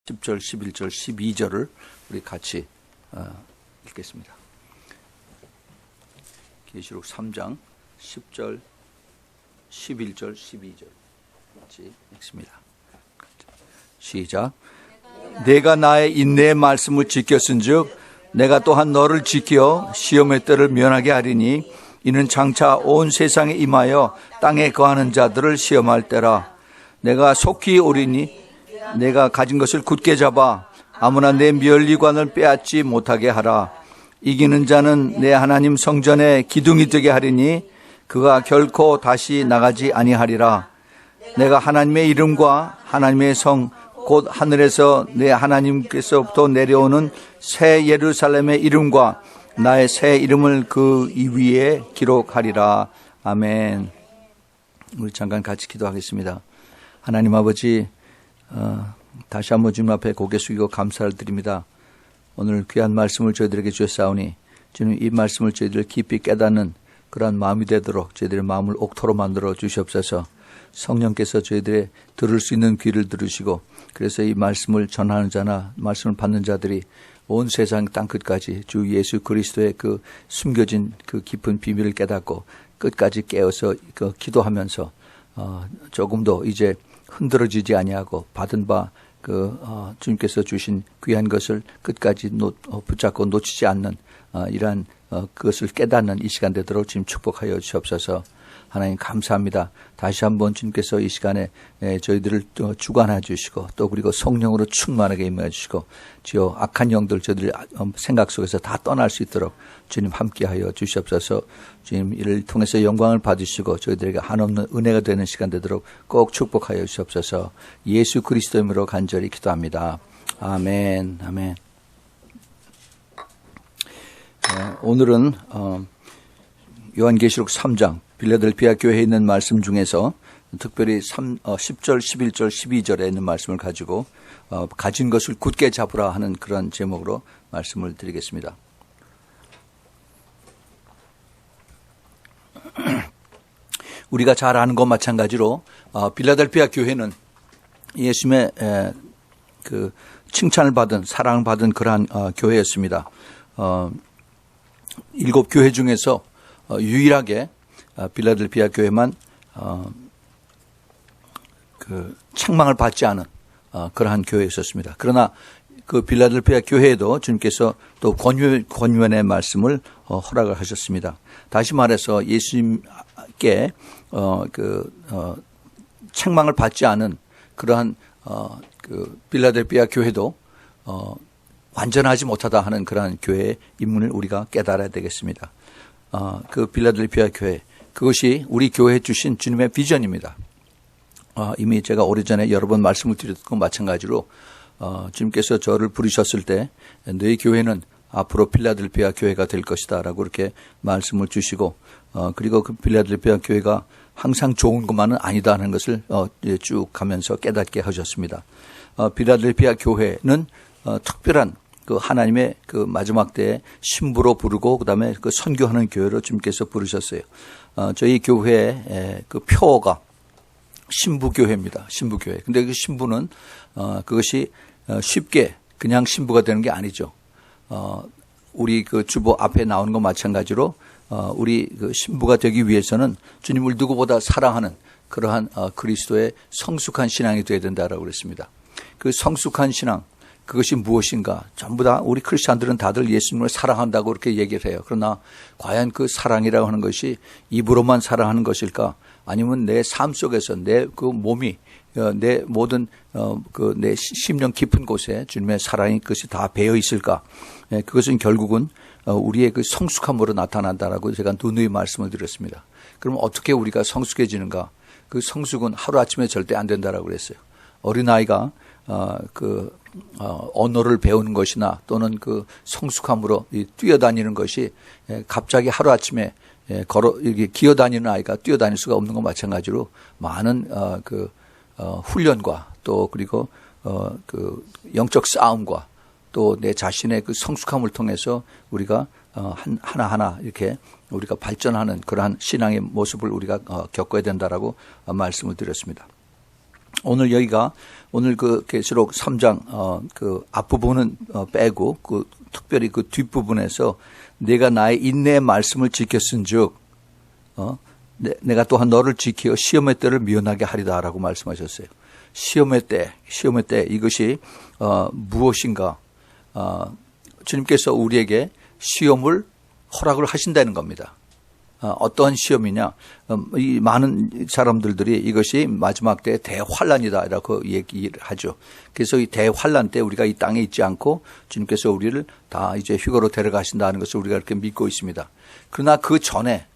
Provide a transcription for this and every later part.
10절, 11절, 12절을 우리 같이 읽겠습니다. 계시록 3장 10절, 11절, 12절 같이 읽습니다. 시작. 내가 나의 인내의 말씀을 지켰은즉 내가 또한 너를 지켜 시험의 때를 면하게 하리니 이는 장차 온 세상에 임하여 땅에 거하는 자들을 시험할 때라. 내가 속히 오리니 내가 가진 것을 굳게 잡아 아무나 내 면류관을 빼앗지 못하게 하라. 이기는 자는 내 하나님 성전에 기둥이 되게 하리니 그가 결코 다시 나가지 아니하리라. 내가 하나님의 이름과 하나님의 성 곧 하늘에서 내 하나님께서부터 내려오는 새 예루살렘의 이름과 나의 새 이름을 그 위에 기록하리라. 아멘. 우리 잠깐 같이 기도하겠습니다. 하나님 아버지, 다시 한번 주님 앞에 고개 숙이고 감사를 드립니다. 오늘 귀한 말씀을 저희들에게 주셨사오니 주님 이 말씀을 저희들 깊이 깨닫는 그러한 마음이 되도록 저희들의 마음을 옥토로 만들어 주시옵소서. 성령께서 저희들의 들을 수 있는 귀를 들으시고 그래서 이 말씀을 전하는 자나 말씀을 받는 자들이 온 세상 땅끝까지 주 예수 그리스도의 그 숨겨진 그 깊은 비밀을 깨닫고 끝까지 깨어서 기도하면서 조금도 이제 흔들어지지 아니하고 받은 바 주님께서 주신 귀한 것을 끝까지 붙잡고 놓치지 않는 이러한 그것을 깨닫는 이 시간 되도록 지금 축복하여 주옵소서. 하나님 감사합니다. 다시 한번 주님께서 이 시간에 저희들을 주관해 주시고 또 그리고 성령으로 충만하게 임해 주시고 주여 악한 영들 저희들 생각 속에서 다 떠날 수 있도록 주님 함께하여 주시옵소서. 주님 이를 통해서 영광을 받으시고 저희들에게 한없는 은혜가 되는 시간 되도록 꼭 축복하여 주시옵소서. 예수 그리스도 이름으로 간절히 기도합니다. 아멘. 아멘. 오늘은 요한계시록 3장 빌라델피아 교회에 있는 말씀 중에서 특별히 10절, 11절, 12절에 있는 말씀을 가지고 가진 것을 굳게 잡으라 하는 그런 제목으로 말씀을 드리겠습니다. 우리가 잘 아는 것 마찬가지로 빌라델피아 교회는 예수님의 그 칭찬을 받은 사랑을 받은 그러한 교회였습니다. 7교회 중에서 유일하게 빌라델피아 교회만 그 책망을 받지 않은 그러한 교회였었습니다. 그러나 그 빌라델피아 교회에도 주님께서 또 권면의 말씀을 허락을 하셨습니다. 다시 말해서 예수님께 책망을 받지 않은 그러한 그 빌라델피아 교회도 완전하지 못하다 하는 그러한 교회의 인문을 우리가 깨달아야 되겠습니다. 그 빌라델피아 교회, 그것이 우리 교회에 주신 주님의 비전입니다. 이미 제가 오래전에 여러 번 말씀을 드렸던 것 마찬가지로 주님께서 저를 부르셨을 때 너희 교회는 앞으로 빌라델피아 교회가 될 것이다 라고 이렇게 말씀을 주시고 그리고 그 빌라델피아 교회가 항상 좋은 것만은 아니다 하는 것을 쭉 가면서 깨닫게 하셨습니다. 빌라델피아 교회는 특별한 그 하나님의 그 마지막 때에 신부로 부르고 그다음에 그 선교하는 교회로 주님께서 부르셨어요. 저희 교회의 그 표어가 신부교회입니다. 신부교회. 근데 그 신부는 그것이 쉽게 그냥 신부가 되는 게 아니죠. 우리 그 주보 앞에 나오는 것 마찬가지로 우리 그 신부가 되기 위해서는 주님을 누구보다 사랑하는 그러한 그리스도의 성숙한 신앙이 되어야 된다라고 그랬습니다. 그 성숙한 신앙 그것이 무엇인가? 전부 다 우리 크리스찬들은 다들 예수님을 사랑한다고 그렇게 얘기를 해요. 그러나 과연 그 사랑이라고 하는 것이 입으로만 사랑하는 것일까? 아니면 내 삶 속에서 내 그 몸이 내 모든 내 심령 깊은 곳에 주님의 사랑이 그것이 다 배어 있을까? 그것은 결국은 우리의 그 성숙함으로 나타난다라고 제가 누누이 말씀을 드렸습니다. 그럼 어떻게 우리가 성숙해지는가? 그 성숙은 하루아침에 절대 안 된다라고 그랬어요. 어린아이가 언어를 배우는 것이나 또는 그 성숙함으로 뛰어다니는 것이 갑자기 하루아침에 이렇게 기어다니는 아이가 뛰어다닐 수가 없는 것 마찬가지로 많은 훈련과 또 그리고 그 영적 싸움과 또 내 자신의 그 성숙함을 통해서 우리가 하나하나 이렇게 우리가 발전하는 그러한 신앙의 모습을 우리가 겪어야 된다라고 말씀을 드렸습니다. 오늘 여기가 오늘 그 계시록 3장 그 앞부분은 빼고 그 특별히 그 뒷부분에서 내가 나의 인내의 말씀을 지켰은즉 내가 또한 너를 지켜 시험의 때를 미련하게 하리다라고 말씀하셨어요. 시험의 때 이것이 무엇인가? 주님께서 우리에게 시험을 허락을 하신다는 겁니다. 어떠한 시험이냐? 이 많은 사람들이 이것이 마지막 때 대환란이다라고 얘기를 하죠. 그래서 이 대환란 때 우리가 이 땅에 있지 않고 주님께서 우리를 다 이제 휴거로 데려가신다는 것을 우리가 이렇게 믿고 있습니다. 그러나 그 전에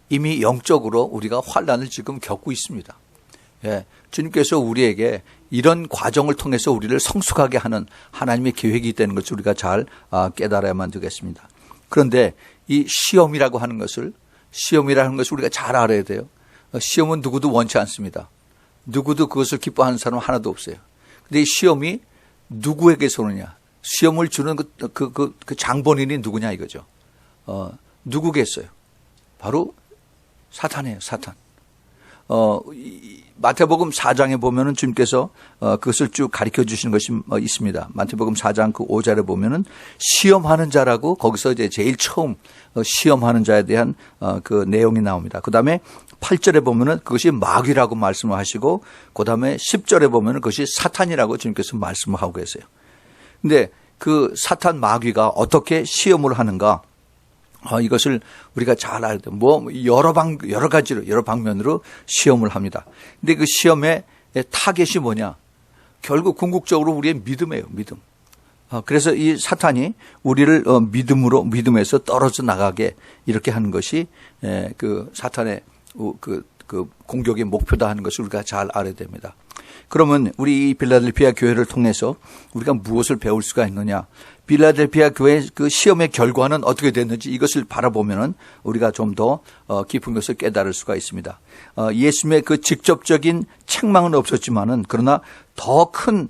이미 영적으로 우리가 환란을 지금 겪고 있습니다. 예, 주님께서 우리에게 이런 과정을 통해서 우리를 성숙하게 하는 하나님의 계획이 있다는 것을 우리가 잘 깨달아야만 되겠습니다. 그런데 이 시험이라고 하는 것을 우리가 잘 알아야 돼요. 시험은 누구도 원치 않습니다. 누구도 그것을 기뻐하는 사람 하나도 없어요. 근데 이 시험이 누구에게서 오느냐? 시험을 주는 그 장본인이 누구냐 이거죠. 누구겠어요? 바로 사탄이에요, 사탄. 마태복음 4장에 보면은 주님께서 그것을 쭉 가르쳐 주시는 것이 있습니다. 마태복음 4장 그 5절에 보면은 시험하는 자라고 거기서 이제 제일 처음 시험하는 자에 대한 그 내용이 나옵니다. 그 다음에 8절에 보면은 그것이 마귀라고 말씀을 하시고 그 다음에 10절에 보면은 그것이 사탄이라고 주님께서 말씀을 하고 계세요. 근데 그 사탄 마귀가 어떻게 시험을 하는가? 이것을 우리가 잘 알아야 돼요. 여러 가지로, 여러 방면으로 시험을 합니다. 근데 그 시험의 타겟이 뭐냐? 결국 궁극적으로 우리의 믿음이에요, 믿음. 그래서 이 사탄이 우리를 믿음에서 떨어져 나가게 이렇게 하는 것이 그 사탄의 그 공격의 목표다 하는 것을 우리가 잘 알아야 됩니다. 그러면 우리 이 빌라델피아 교회를 통해서 우리가 무엇을 배울 수가 있느냐? 빌라델피아 교회의 그 시험의 결과는 어떻게 됐는지 이것을 바라보면은 우리가 좀 더 깊은 것을 깨달을 수가 있습니다. 예수님의 그 직접적인 책망은 없었지만은 그러나 더 큰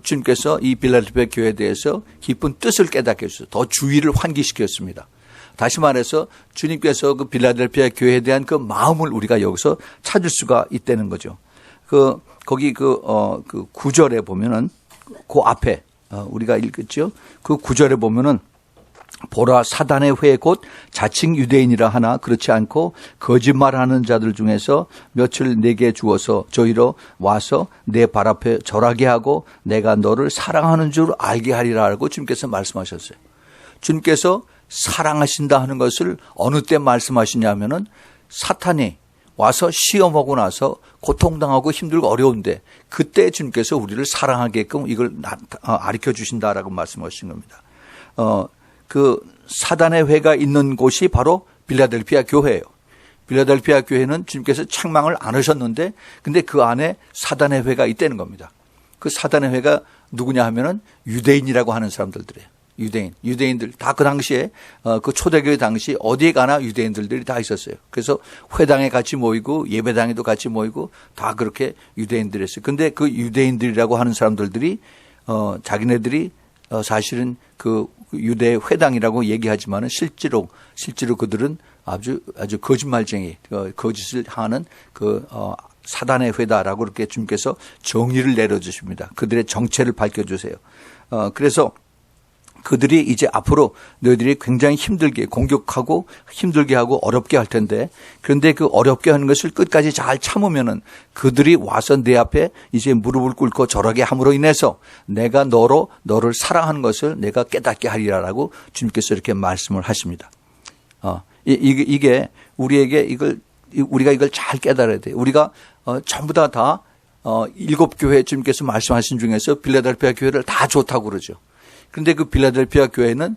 주님께서 이 빌라델피아 교회에 대해서 깊은 뜻을 깨닫게 해주셔서 더 주의를 환기시켰습니다. 다시 말해서 주님께서 그 빌라델피아 교회에 대한 그 마음을 우리가 여기서 찾을 수가 있다는 거죠. 거기 그 9절에 보면은 그 앞에 우리가 읽었죠. 그 9절에 보면은 보라 사단의 회 곧 자칭 유대인이라 하나 그렇지 않고 거짓말하는 자들 중에서 며칠 내게 주어서 저희로 와서 내 발 앞에 절하게 하고 내가 너를 사랑하는 줄 알게 하리라고 주님께서 말씀하셨어요. 주님께서 사랑하신다 하는 것을 어느 때 말씀하시냐면은 사탄이 와서 시험하고 나서 고통당하고 힘들고 어려운데 그때 주님께서 우리를 사랑하게끔 이걸 가르쳐 주신다라고 말씀하신 겁니다. 그 사단의 회가 있는 곳이 바로 빌라델피아 교회예요. 빌라델피아 교회는 주님께서 책망을 안 하셨는데 근데 그 안에 사단의 회가 있다는 겁니다. 그 사단의 회가 누구냐 하면은 유대인이라고 하는 사람들이에요. 유대인들 다 그 당시에 그 초대교회 당시 어디에 가나 유대인들이 다 있었어요. 그래서 회당에 같이 모이고 예배당에도 같이 모이고 다 그렇게 유대인들이었어요. 근데 그 유대인들이라고 하는 사람들이 자기네들이 사실은 그 유대 회당이라고 얘기하지만은 실제로 그들은 아주 거짓말쟁이 거짓을 하는 사단의 회다라고 그렇게 주님께서 정의를 내려주십니다. 그들의 정체를 밝혀주세요. 그래서 그들이 이제 앞으로 너희들이 굉장히 힘들게 공격하고 힘들게 하고 어렵게 할 텐데 그런데 그 어렵게 하는 것을 끝까지 잘 참으면은 그들이 와서 내 앞에 이제 무릎을 꿇고 절하게 함으로 인해서 내가 너를 사랑하는 것을 내가 깨닫게 하리라라고 주님께서 이렇게 말씀을 하십니다. 이게 우리에게 우리가 이걸 잘 깨달아야 돼요. 우리가 전부 다 7교회 주님께서 말씀하신 중에서 빌라델피아 교회를 다 좋다고 그러죠. 그런데 그 빌라델피아 교회는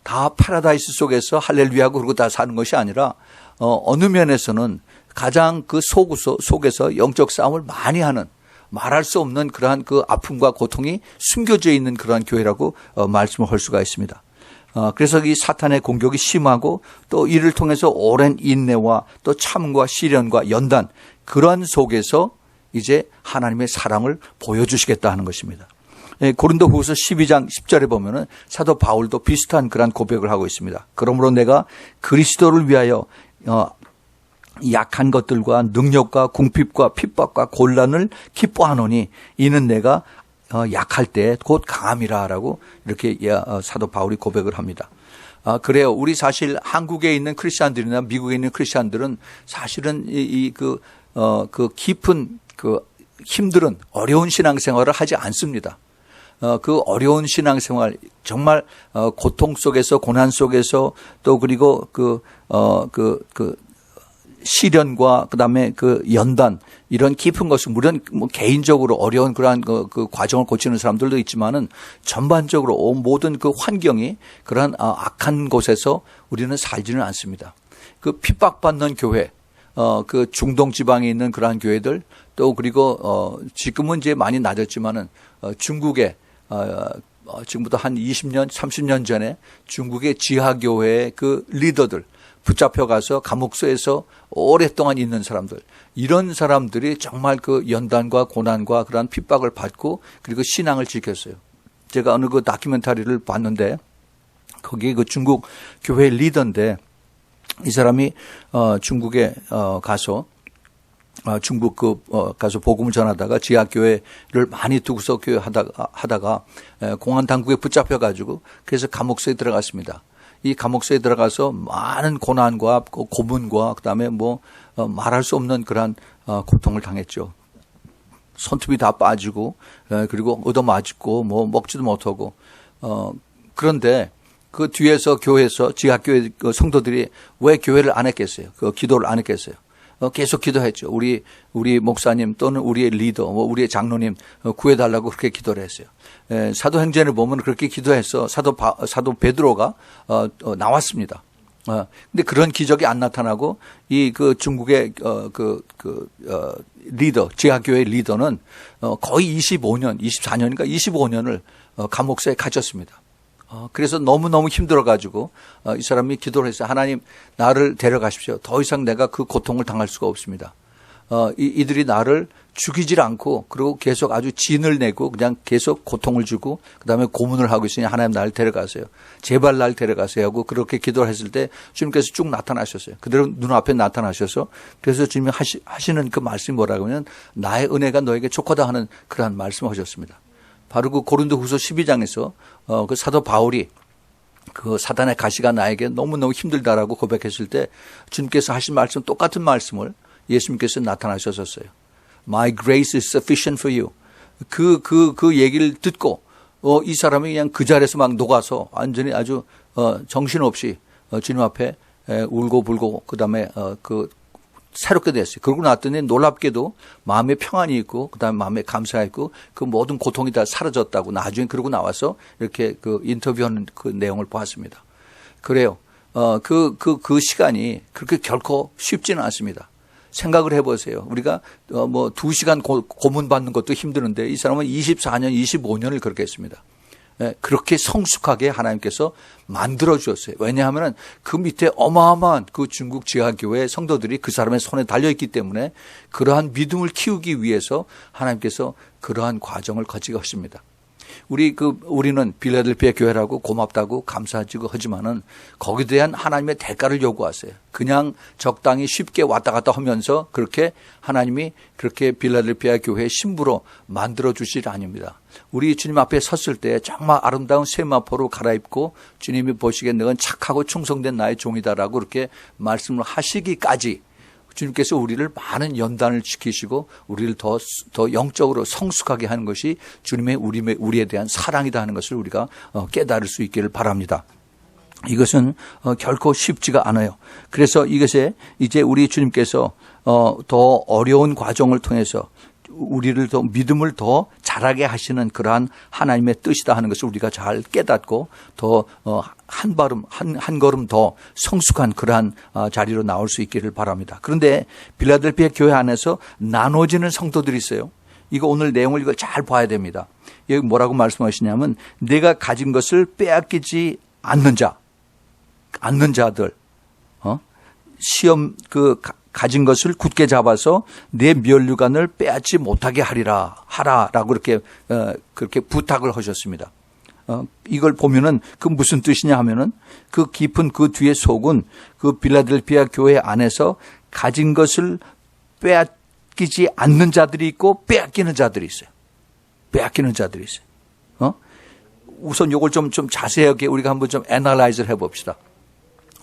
다 파라다이스 속에서 할렐루야고 그러고 다 사는 것이 아니라 어느 면에서는 가장 그 속에서 영적 싸움을 많이 하는 말할 수 없는 그러한 그 아픔과 고통이 숨겨져 있는 그러한 교회라고 말씀을 할 수가 있습니다. 그래서 이 사탄의 공격이 심하고 또 이를 통해서 오랜 인내와 또 참과 시련과 연단 그러한 속에서 이제 하나님의 사랑을 보여주시겠다 하는 것입니다. 고린도후서 12장 10절에 보면은 사도 바울도 비슷한 그런 고백을 하고 있습니다. 그러므로 내가 그리스도를 위하여 약한 것들과 능력과 궁핍과 핍박과 곤란을 기뻐하노니 이는 내가 약할 때 곧 강함이라라고 이렇게 사도 바울이 고백을 합니다. 그래요. 우리 사실 한국에 있는 크리스천들이나 미국에 있는 크리스천들은 사실은 그 깊은 힘들은 어려운 신앙생활을 하지 않습니다. 그 어려운 신앙생활 정말 고통 속에서 고난 속에서 또 그리고 시련과 그다음에 연단 이런 깊은 것을 물론 개인적으로 어려운 그러한 그 과정을 거치는 사람들도 있지만은 전반적으로 모든 그 환경이 그러한 악한 곳에서 우리는 살지는 않습니다. 그 핍박받는 교회, 그 중동 지방에 있는 그러한 교회들 또 그리고 지금은 이제 많이 낮았지만은 중국에 지금부터 한 20년, 30년 전에 중국의 지하교회의 그 리더들 붙잡혀가서 감옥소에서 오랫동안 있는 사람들, 이런 사람들이 정말 그 연단과 고난과 그러한 핍박을 받고 그리고 신앙을 지켰어요. 제가 어느 그 다큐멘터리를 봤는데 거기에 그 중국 교회 리더인데 이 사람이 중국에 가서 중국 가서 복음을 전하다가 지하교회를 많이 두고서 교회 하다가 공안 당국에 붙잡혀가지고 그래서 감옥소에 들어갔습니다. 이 감옥소에 들어가서 많은 고난과 고문과 그다음에 말할 수 없는 그런 고통을 당했죠. 손톱이 다 빠지고 그리고 얻어맞고 먹지도 못하고 그런데 그 뒤에서 교회에서 지하교회 성도들이 왜 교회를 안 했겠어요? 그 기도를 안 했겠어요? 계속 기도했죠. 우리 목사님 또는 우리의 리더, 우리의 장로님 구해달라고 그렇게 기도를 했어요. 사도행전을 보면 그렇게 기도해서 사도 베드로가 나왔습니다. 근데 그런 기적이 안 나타나고 그 중국의 리더, 지하교회 리더는 거의 24년인가 25년을 감옥소에 gat혔습니다. 그래서 너무너무 힘들어가지고 이 사람이 기도를 했어요. 하나님 나를 데려가십시오. 더 이상 내가 그 고통을 당할 수가 없습니다. 이들이 나를 죽이질 않고 그리고 계속 아주 진을 내고 그냥 계속 고통을 주고 그다음에 고문을 하고 있으니 하나님 나를 데려가세요. 제발 날 데려가세요 하고 그렇게 기도를 했을 때 주님께서 쭉 나타나셨어요. 그대로 눈앞에 나타나셔서 그래서 주님이 하시는 그 말씀이 뭐라고 하면 나의 은혜가 너에게 족하다 하는 그러한 말씀을 하셨습니다. 바로 그 고린도후서 12장에서 그 사도 바울이 그 사단의 가시가 나에게 너무너무 힘들다라고 고백했을 때 주님께서 하신 말씀 똑같은 말씀을 예수님께서 나타나셨었어요. My grace is sufficient for you. 그 얘기를 듣고 이 사람이 그냥 그 자리에서 막 녹아서 완전히 아주 정신없이 주님 앞에 울고 불고 그다음에 새롭게 됐어요. 그러고 났더니 놀랍게도 마음에 평안이 있고 그다음에 마음에 감사가 있고 그 모든 고통이 다 사라졌다고 나중에 그러고 나와서 이렇게 그 인터뷰하는 그 내용을 보았습니다. 그래요. 그 시간이 그렇게 결코 쉽지는 않습니다. 생각을 해보세요. 우리가 2시간 고문받는 것도 힘드는데 이 사람은 24년, 25년을 그렇게 했습니다. 그렇게 성숙하게 하나님께서 만들어 주셨어요. 왜냐하면 그 밑에 어마어마한 그 중국 지하교회 성도들이 그 사람의 손에 달려있기 때문에 그러한 믿음을 키우기 위해서 하나님께서 그러한 과정을 거치게 하십니다. 우리는 빌라델피아 교회라고 고맙다고 감사하지고 하지만은 거기에 대한 하나님의 대가를 요구하세요. 그냥 적당히 쉽게 왔다 갔다 하면서 그렇게 하나님이 그렇게 빌라델피아 교회의 신부로 만들어 주시지 아닙니다. 우리 주님 앞에 섰을 때 정말 아름다운 세마포로 갈아입고 주님이 보시기에 너는 착하고 충성된 나의 종이다라고 그렇게 말씀을 하시기까지 주님께서 우리를 많은 연단을 지키시고 우리를 더 영적으로 성숙하게 하는 것이 주님의 우리에 대한 사랑이다 하는 것을 우리가 깨달을 수 있기를 바랍니다. 이것은 결코 쉽지가 않아요. 그래서 이것에 이제 우리 주님께서 더 어려운 과정을 통해서 우리를 더 믿음을 더 자라게 하시는 그러한 하나님의 뜻이다 하는 것을 우리가 잘 깨닫고 더 한 걸음 더 성숙한 그러한 자리로 나올 수 있기를 바랍니다. 그런데 빌라델피아 교회 안에서 나눠지는 성도들이 있어요. 이거 오늘 내용을 이걸 잘 봐야 됩니다. 여기 뭐라고 말씀하시냐면 내가 가진 것을 빼앗기지 않는 자들, 시험 가진 것을 굳게 잡아서 내 면류관을 빼앗지 못하게 하라라고 그렇게 부탁을 하셨습니다. 이걸 보면은 그 무슨 뜻이냐 하면은 그 깊은 그 뒤에 속은 그 빌라델피아 교회 안에서 가진 것을 빼앗기지 않는 자들이 있고 빼앗기는 자들이 있어요. 빼앗기는 자들이 있어요. 우선 이걸 좀 자세하게 우리가 한번 좀 애널라이즈를 해봅시다.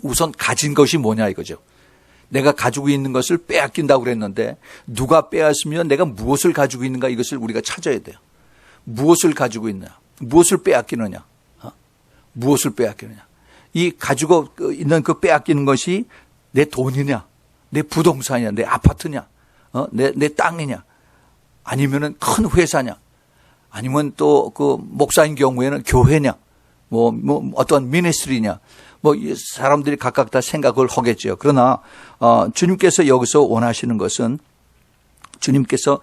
우선 가진 것이 뭐냐 이거죠. 내가 가지고 있는 것을 빼앗긴다고 그랬는데 누가 빼앗으면 내가 무엇을 가지고 있는가 이것을 우리가 찾아야 돼요. 무엇을 가지고 있느냐. 무엇을 빼앗기느냐. 무엇을 빼앗기느냐. 이 가지고 있는 그 빼앗기는 것이 내 돈이냐, 내 부동산이냐, 내 아파트냐, 내 땅이냐, 아니면은 큰 회사냐, 아니면 또 그 목사인 경우에는 교회냐, 뭐 어떤 미니스트리냐, 이 사람들이 각각 다 생각을 하겠죠. 그러나 주님께서 여기서 원하시는 것은 주님께서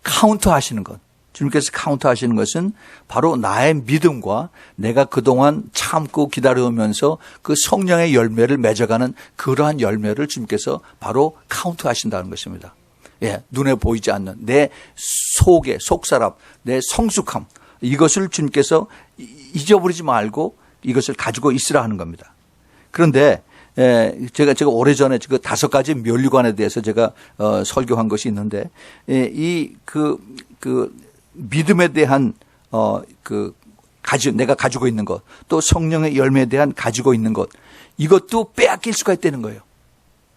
카운트하시는 것. 주님께서 카운트하시는 것은 바로 나의 믿음과 내가 그동안 참고 기다려오면서 그 성령의 열매를 맺어가는 그러한 열매를 주님께서 바로 카운트하신다는 것입니다. 예, 눈에 보이지 않는 내 속의 속사람, 내 성숙함 이것을 주님께서 잊어버리지 말고 이것을 가지고 있으라 하는 겁니다. 그런데 제가 오래전에 그 5가지 면류관에 대해서 제가 설교한 것이 있는데 그 믿음에 대한 내가 가지고 있는 것, 또 성령의 열매에 대한 가지고 있는 것, 이것도 빼앗길 수가 있다는 거예요.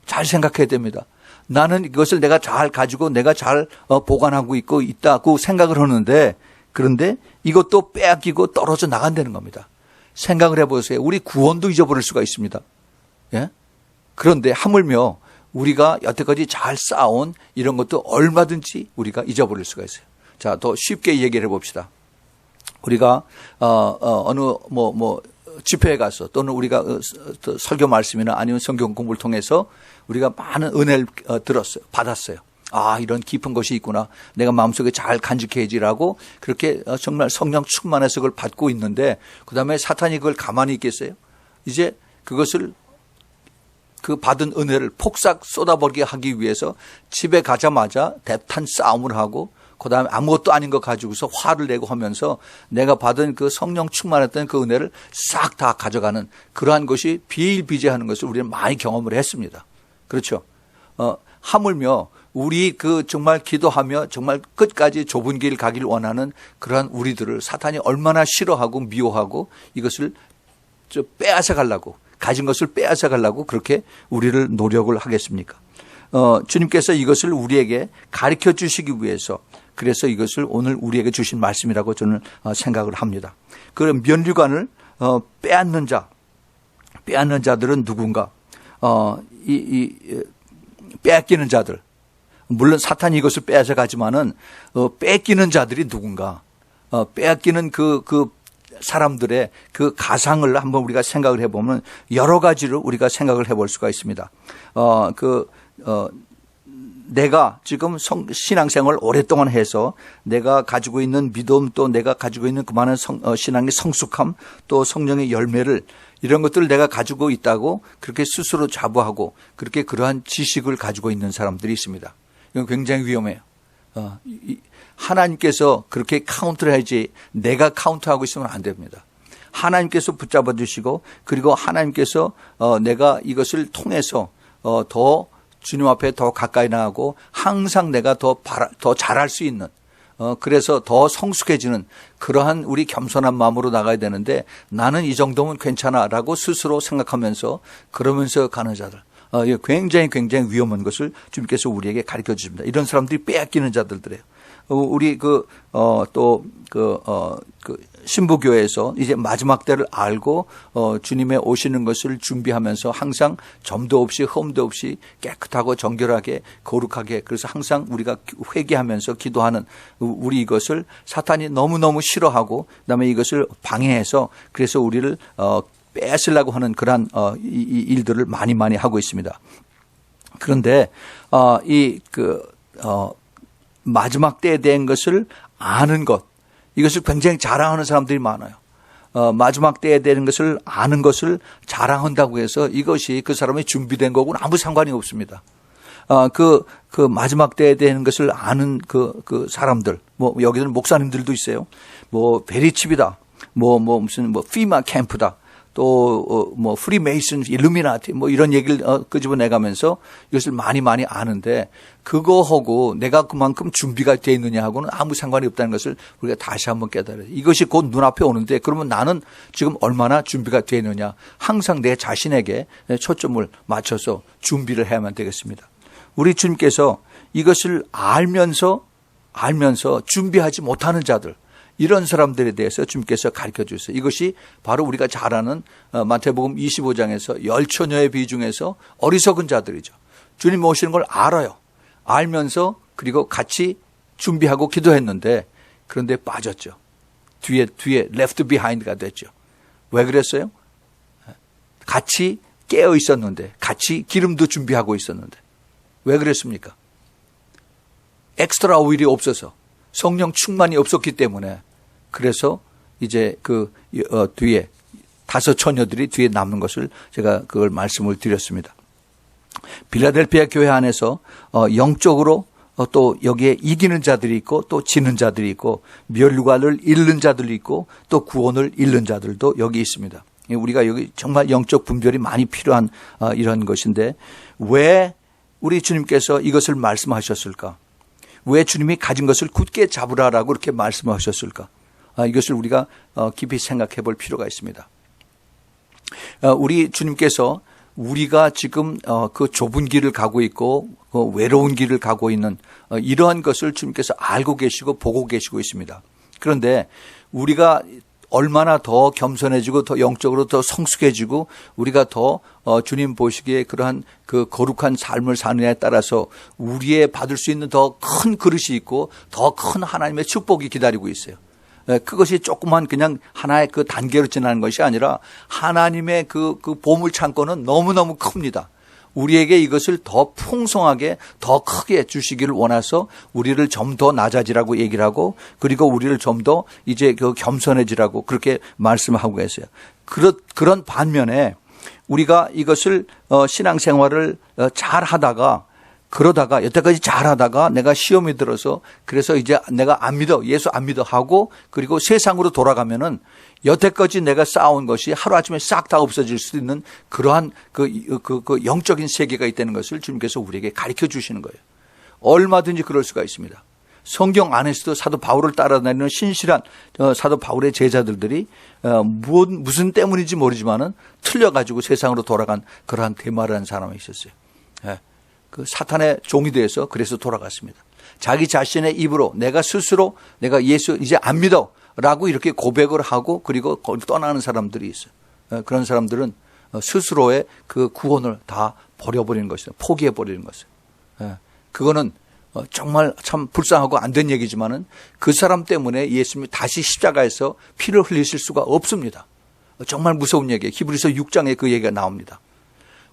잘 생각해야 됩니다. 나는 이것을 내가 잘 가지고 내가 잘 보관하고 있다고 생각을 하는데, 그런데 이것도 빼앗기고 떨어져 나간다는 겁니다. 생각을 해보세요. 우리 구원도 잊어버릴 수가 있습니다. 예? 그런데 하물며 우리가 여태까지 잘 쌓아온 이런 것도 얼마든지 우리가 잊어버릴 수가 있어요. 자, 더 쉽게 얘기를 해봅시다. 우리가 어느 집회에 가서 또는 우리가 설교 말씀이나 아니면 성경 공부를 통해서 우리가 많은 은혜를 받았어요. 아, 이런 깊은 것이 있구나. 내가 마음속에 잘 간직해야지라고 그렇게 정말 성령 충만해서 그걸 받고 있는데 그다음에 사탄이 그걸 가만히 있겠어요? 이제 그것을 그 받은 은혜를 폭삭 쏟아버리게 하기 위해서 집에 가자마자 대탄 싸움을 하고 그다음에 아무것도 아닌 거 가지고서 화를 내고 하면서 내가 받은 그 성령 충만했던 그 은혜를 싹 다 가져가는 그러한 것이 비일비재하는 것을 우리는 많이 경험을 했습니다. 그렇죠? 하물며 우리 그 정말 기도하며 정말 끝까지 좁은 길 가길 원하는 그러한 우리들을 사탄이 얼마나 싫어하고 미워하고 이것을 빼앗아 가려고 가진 것을 빼앗아 가려고 그렇게 우리를 노력을 하겠습니까? 주님께서 이것을 우리에게 가르쳐 주시기 위해서 그래서 이것을 오늘 우리에게 주신 말씀이라고 저는 생각을 합니다. 그럼 면류관을 빼앗는 자들은 누군가? 빼앗기는 자들. 물론 사탄이 이것을 빼앗아 가지만은 뺏기는 자들이 누군가? 빼앗기는 그 사람들의 그 가상을 한번 우리가 생각을 해보면 여러 가지로 우리가 생각을 해볼 수가 있습니다. 내가 지금 신앙생활을 오랫동안 해서 내가 가지고 있는 믿음 또 내가 가지고 있는 그 많은 신앙의 성숙함 또 성령의 열매를 이런 것들을 내가 가지고 있다고 그렇게 스스로 자부하고 그렇게 그러한 지식을 가지고 있는 사람들이 있습니다. 이건 굉장히 위험해요. 하나님께서 그렇게 카운트를 해야지 내가 카운트하고 있으면 안 됩니다. 하나님께서 붙잡아 주시고 그리고 하나님께서 내가 이것을 통해서 더 주님 앞에 더 가까이 나가고 항상 내가 더 잘할 수 있는 그래서 더 성숙해지는 그러한 우리 겸손한 마음으로 나가야 되는데 나는 이 정도면 괜찮아라고 스스로 생각하면서 그러면서 가는 자들 굉장히 위험한 것을 주님께서 우리에게 가르쳐 주십니다. 이런 사람들이 빼앗기는 자들이에요. 우리 신부교회에서 이제 마지막 때를 알고 주님의 오시는 것을 준비하면서 항상 점도 없이 흠도 없이 깨끗하고 정결하게 거룩하게 그래서 항상 우리가 회개하면서 기도하는 우리 이것을 사탄이 너무너무 싫어하고 그다음에 이것을 방해해서 그래서 우리를 뺏으려고 하는 그러한 일들을 많이 하고 있습니다. 그런데 마지막 때에 대한 것을 아는 것 이것을 굉장히 자랑하는 사람들이 많아요. 마지막 때에 대한 것을 아는 것을 자랑한다고 해서 이것이 그 사람의 준비된 거고는 아무 상관이 없습니다. 그 마지막 때에 대한 것을 아는 그 사람들, 여기는 목사님들도 있어요. 베리칩이다. 무슨 피마 캠프다. 또 뭐 프리메이슨, 일루미나티 뭐 이런 얘기를 끄집어내가면서 이것을 많이 아는데 그거하고 내가 그만큼 준비가 돼 있느냐 하고는 아무 상관이 없다는 것을 우리가 다시 한번 깨달아요. 이것이 곧 눈앞에 오는데 그러면 나는 지금 얼마나 준비가 돼 있느냐, 항상 내 자신에게 초점을 맞춰서 준비를 해야만 되겠습니다. 우리 주님께서 이것을 알면서 준비하지 못하는 자들, 이런 사람들에 대해서 주님께서 가르쳐 주셨어요. 이것이 바로 우리가 잘 아는 마태복음 25장에서 10처녀의 비중에서 어리석은 자들이죠. 주님 오시는 걸 알아요. 알면서 그리고 같이 준비하고 기도했는데 그런데 빠졌죠. 뒤에 left behind가 됐죠. 왜 그랬어요? 같이 깨어 있었는데, 같이 기름도 준비하고 있었는데 왜 그랬습니까? 엑스트라 오일이 없어서, 성령 충만이 없었기 때문에, 그래서 이제 뒤에 5 처녀들이 뒤에 남는 것을 제가 그걸 말씀을 드렸습니다. 빌라델피아 교회 안에서 영적으로 또 여기에 이기는 자들이 있고 또 지는 자들이 있고 멸류관을 잃는 자들이 있고 또 구원을 잃는 자들도 여기 있습니다. 우리가 여기 정말 영적 분별이 많이 필요한 이런 것인데 왜 우리 주님께서 이것을 말씀하셨을까? 왜 주님이 가진 것을 굳게 잡으라라고 이렇게 말씀하셨을까? 이것을 우리가 깊이 생각해 볼 필요가 있습니다. 우리 주님께서 우리가 지금 그 좁은 길을 가고 있고 그 외로운 길을 가고 있는 이러한 것을 주님께서 알고 계시고 보고 계시고 있습니다. 그런데 우리가 얼마나 더 겸손해지고 더 영적으로 더 성숙해지고 우리가 더 주님 보시기에 그러한 그 거룩한 삶을 사느냐에 따라서 우리의 받을 수 있는 더 큰 그릇이 있고 더 큰 하나님의 축복이 기다리고 있어요. 그것이 조그만 그냥 하나의 그 단계로 지나는 것이 아니라 하나님의 그 보물 창고는 너무너무 큽니다. 우리에게 이것을 더 풍성하게 더 크게 주시기를 원해서 우리를 좀 더 낮아지라고 얘기를 하고 그리고 우리를 좀 더 이제 그 겸손해지라고 그렇게 말씀하고 계세요. 그런 반면에 우리가 이것을 신앙생활을 잘 하다가 그러다가 여태까지 잘하다가 내가 시험이 들어서 그래서 이제 내가 안 믿어, 예수 안 믿어 하고 그리고 세상으로 돌아가면은 여태까지 내가 쌓아온 것이 하루아침에 싹 다 없어질 수 있는 그러한 그 영적인 세계가 있다는 것을 주님께서 우리에게 가르쳐 주시는 거예요. 얼마든지 그럴 수가 있습니다. 성경 안에서도 사도 바울을 따라다니는 신실한 사도 바울의 제자들이 무슨 때문인지 모르지만은 틀려가지고 세상으로 돌아간 그러한 데마라는 사람이 있었어요. 그 사탄의 종이 되어서 그래서 돌아갔습니다. 자기 자신의 입으로 내가 스스로 내가 예수 이제 안 믿어 라고 이렇게 고백을 하고 그리고 떠나는 사람들이 있어요. 그런 사람들은 스스로의 그 구원을 다 버려버리는 것이죠. 포기해버리는 것이에요. 그거는 정말 참 불쌍하고 안 된 얘기지만은 그 사람 때문에 예수님이 다시 십자가에서 피를 흘리실 수가 없습니다. 정말 무서운 얘기예요. 히브리서 6장에 그 얘기가 나옵니다.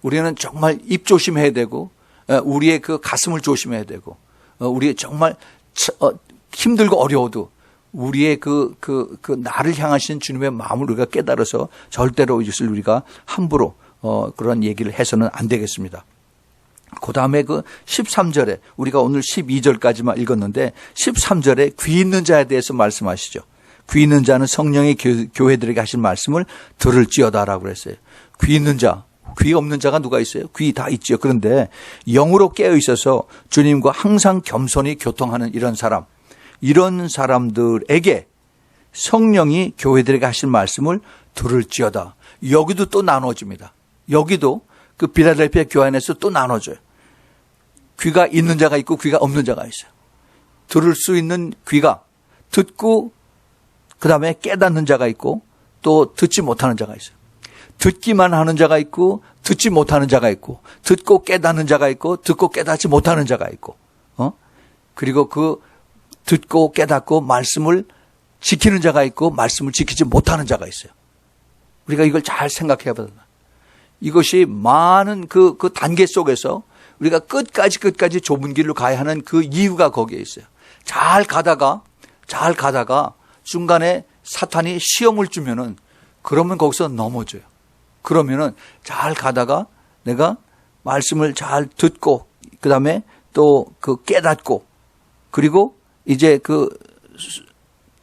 우리는 정말 입 조심해야 되고 우리의 그 가슴을 조심해야 되고 우리의 정말 힘들고 어려워도 우리의 그 나를 향하신 주님의 마음을 우리가 깨달아서 절대로 이것을 우리가 함부로 그런 얘기를 해서는 안 되겠습니다. 그 다음에 그 13절에 우리가 오늘 12절까지만 읽었는데 13절에 귀 있는 자에 대해서 말씀하시죠. 귀 있는 자는 성령이 교회들에게 하신 말씀을 들을지어다라고 그랬어요. 귀 있는 자, 귀 없는 자가 누가 있어요? 귀 다 있죠. 그런데 영으로 깨어 있어서 주님과 항상 겸손히 교통하는 이런 사람들에게 성령이 교회들에게 하신 말씀을 들을지어다. 여기도 또 나눠집니다. 여기도 그 빌라델피아 교회 안에서 또 나눠져요. 귀가 있는 자가 있고 귀가 없는 자가 있어요. 들을 수 있는 귀가 듣고 그다음에 깨닫는 자가 있고 또 듣지 못하는 자가 있어요. 듣기만 하는 자가 있고 듣지 못하는 자가 있고 듣고 깨닫는 자가 있고 듣고 깨닫지 못하는 자가 있고 그리고 그 듣고 깨닫고 말씀을 지키는 자가 있고 말씀을 지키지 못하는 자가 있어요. 우리가 이걸 잘 생각해야 봐요. 이것이 많은 그 단계 속에서 우리가 끝까지 좁은 길로 가야 하는 그 이유가 거기에 있어요. 잘 가다가 중간에 사탄이 시험을 주면은 그러면 거기서 넘어져요. 그러면은 잘 가다가 내가 말씀을 잘 듣고 그다음에 또 그 깨닫고 그리고 이제 그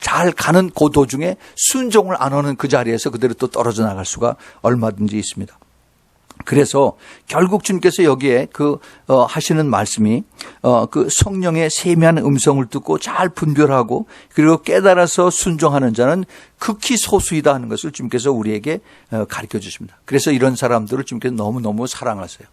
잘 가는 그 도중에 순종을 안 하는 그 자리에서 그대로 또 떨어져 나갈 수가 얼마든지 있습니다. 그래서 결국 주님께서 여기에 하시는 말씀이 그 성령의 세미한 음성을 듣고 잘 분별하고 그리고 깨달아서 순종하는 자는 극히 소수이다 하는 것을 주님께서 우리에게 가르쳐 주십니다. 그래서 이런 사람들을 주님께서 너무너무 사랑하세요.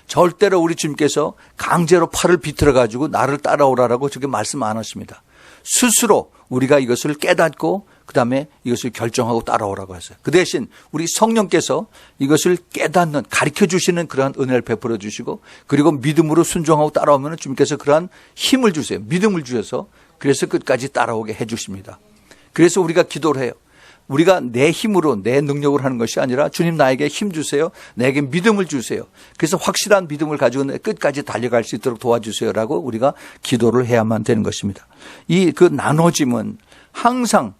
절대로 우리 주님께서 강제로 팔을 비틀어 가지고 나를 따라오라라고 저렇게 말씀 안 하십니다. 스스로 우리가 이것을 깨닫고 그다음에 이것을 결정하고 따라오라고 하세요. 그 대신 우리 성령께서 이것을 깨닫는 가르쳐 주시는 그러한 은혜를 베풀어 주시고 그리고 믿음으로 순종하고 따라오면 주님께서 그러한 힘을 주세요. 믿음을 주셔서 그래서 끝까지 따라오게 해 주십니다. 그래서 우리가 기도를 해요. 우리가 내 힘으로 내 능력으로 하는 것이 아니라 주님 나에게 힘 주세요. 내게 믿음을 주세요. 그래서 확실한 믿음을 가지고 끝까지 달려갈 수 있도록 도와주세요라고 우리가 기도를 해야만 되는 것입니다. 이 나눠짐은 항상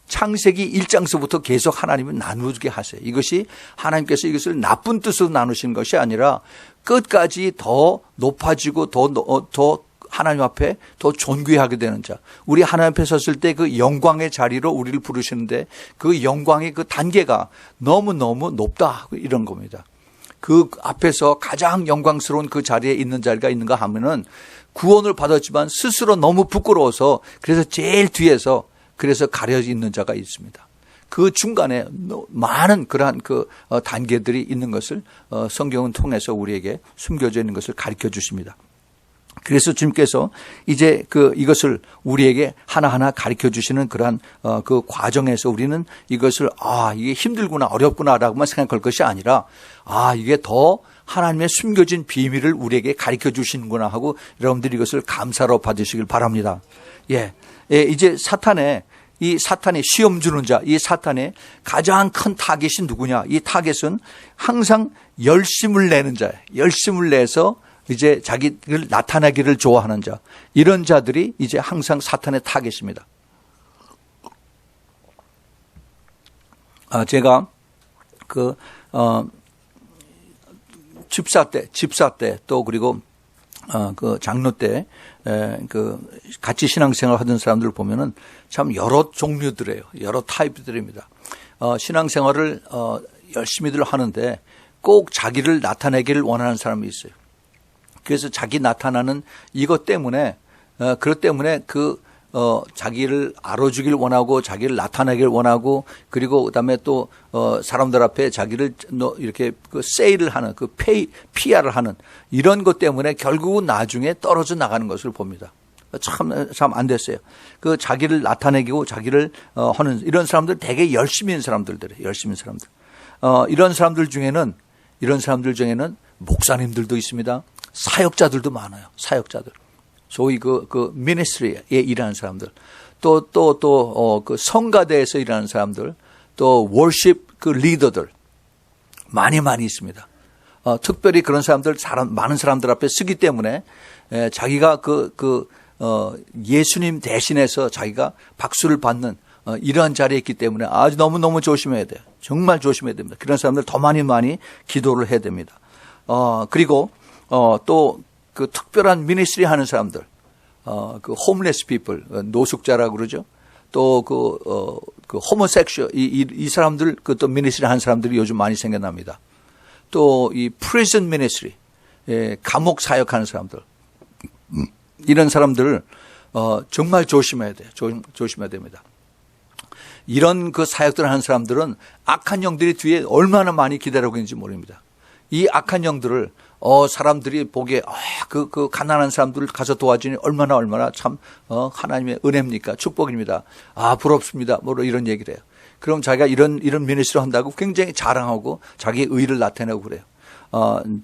창세기 1장서부터 계속 하나님은 나누게 하세요. 이것이 하나님께서 이것을 나쁜 뜻으로 나누시는 것이 아니라 끝까지 더 높아지고 더 하나님 앞에 더 존귀하게 되는 자. 우리 하나님 앞에 섰을 때 그 영광의 자리로 우리를 부르시는데 그 영광의 그 단계가 너무너무 높다. 이런 겁니다. 그 앞에서 가장 영광스러운 그 자리에 있는 자리가 있는가 하면은 구원을 받았지만 스스로 너무 부끄러워서 그래서 제일 뒤에서 그래서 가려 있는 자가 있습니다. 그 중간에 많은 그러한 단계들이 있는 것을 성경은 통해서 우리에게 숨겨져 있는 것을 가르쳐 주십니다. 그래서 주님께서 이제 이것을 우리에게 하나하나 가르쳐 주시는 그러한 그 과정에서 우리는 이것을 이게 힘들구나 어렵구나라고만 생각할 것이 아니라 이게 더 하나님의 숨겨진 비밀을 우리에게 가르쳐 주시는구나 하고 여러분들이 이것을 감사로 받으시길 바랍니다. 이제 사탄이 시험 주는 자, 이 사탄의 가장 큰 타겟이 누구냐? 이 타겟은 항상 열심을 내는 자예요. 열심을 내서 이제 자기를 나타내기를 좋아하는 자, 이런 자들이 이제 항상 사탄의 타겟입니다. 제가 집사 때 또 그리고 장로 때 같이 신앙생활 하던 사람들을 보면은 참 여러 종류들이에요. 여러 타입들입니다. 신앙생활을 열심히들 하는데 꼭 자기를 나타내기를 원하는 사람이 있어요. 그래서 자기 나타나는 이것 때문에 그것 때문에 자기를 알아주길 원하고 자기를 나타내길 원하고 그리고 그다음에 또 사람들 앞에 자기를 이렇게 세일을 하는 PR을 하는 이런 것 때문에 결국은 나중에 떨어져 나가는 것을 봅니다. 참 안 됐어요. 자기를 나타내고 자기를 하는 이런 사람들 되게 열심히 있는 사람들이에요. 열심히 있는 사람들. 이런 사람들 중에는 목사님들도 있습니다. 사역자들도 많아요. 사역자들. 소위 미니스트리에 일하는 사람들. 또 성가대에서 일하는 사람들. 또 월십 리더들. 많이 있습니다. 특별히 그런 사람들, 많은 사람들 앞에 쓰기 때문에 자기가 예수님 대신해서 자기가 박수를 받는 이러한 자리에 있기 때문에 아주 너무너무 조심해야 돼요. 정말 조심해야 됩니다. 그런 사람들 더 많이 기도를 해야 됩니다. 그리고 또 특별한 미니스트리 하는 사람들, 홈레스 피플, 노숙자라고 그러죠. 또 호모섹슈얼, 이 사람들, 또 미니스트리 하는 사람들이 요즘 많이 생겨납니다. 또 이 프리즌 미니스트리, 감옥 사역하는 사람들, 이런 사람들을 정말 조심해야 돼요. 조심해야 됩니다. 이런 사역들을 하는 사람들은 악한 영들이 뒤에 얼마나 많이 기다리고 있는지 모릅니다. 이 악한 영들을 사람들이 보기에 가난한 사람들을 가서 도와주니 얼마나 참 하나님의 은혜입니까? 축복입니다. 부럽습니다. 이런 얘기를 해요. 그럼 자기가 이런 미니스트를 한다고 굉장히 자랑하고 자기의 의의를 나타내고 그래요.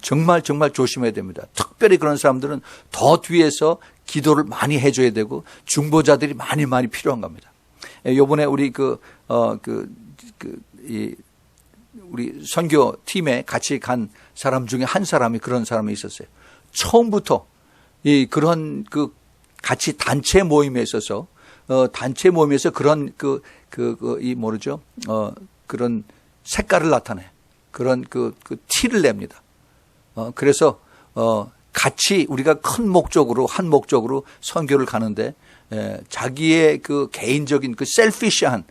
정말 조심해야 됩니다. 특별히 그런 사람들은 더 뒤에서 기도를 많이 해줘야 되고 중보자들이 많이 필요한 겁니다. 요번에 우리 우리 선교 팀에 같이 간 사람 중에 한 사람이 그런 사람이 있었어요. 처음부터 그런 같이 단체 모임에 있어서 단체 모임에서 그런 그런 색깔을 나타내. 그런 티를 냅니다. 그래서 같이 우리가 한 목적으로 선교를 가는데 자기의 그 개인적인 그 셀피시한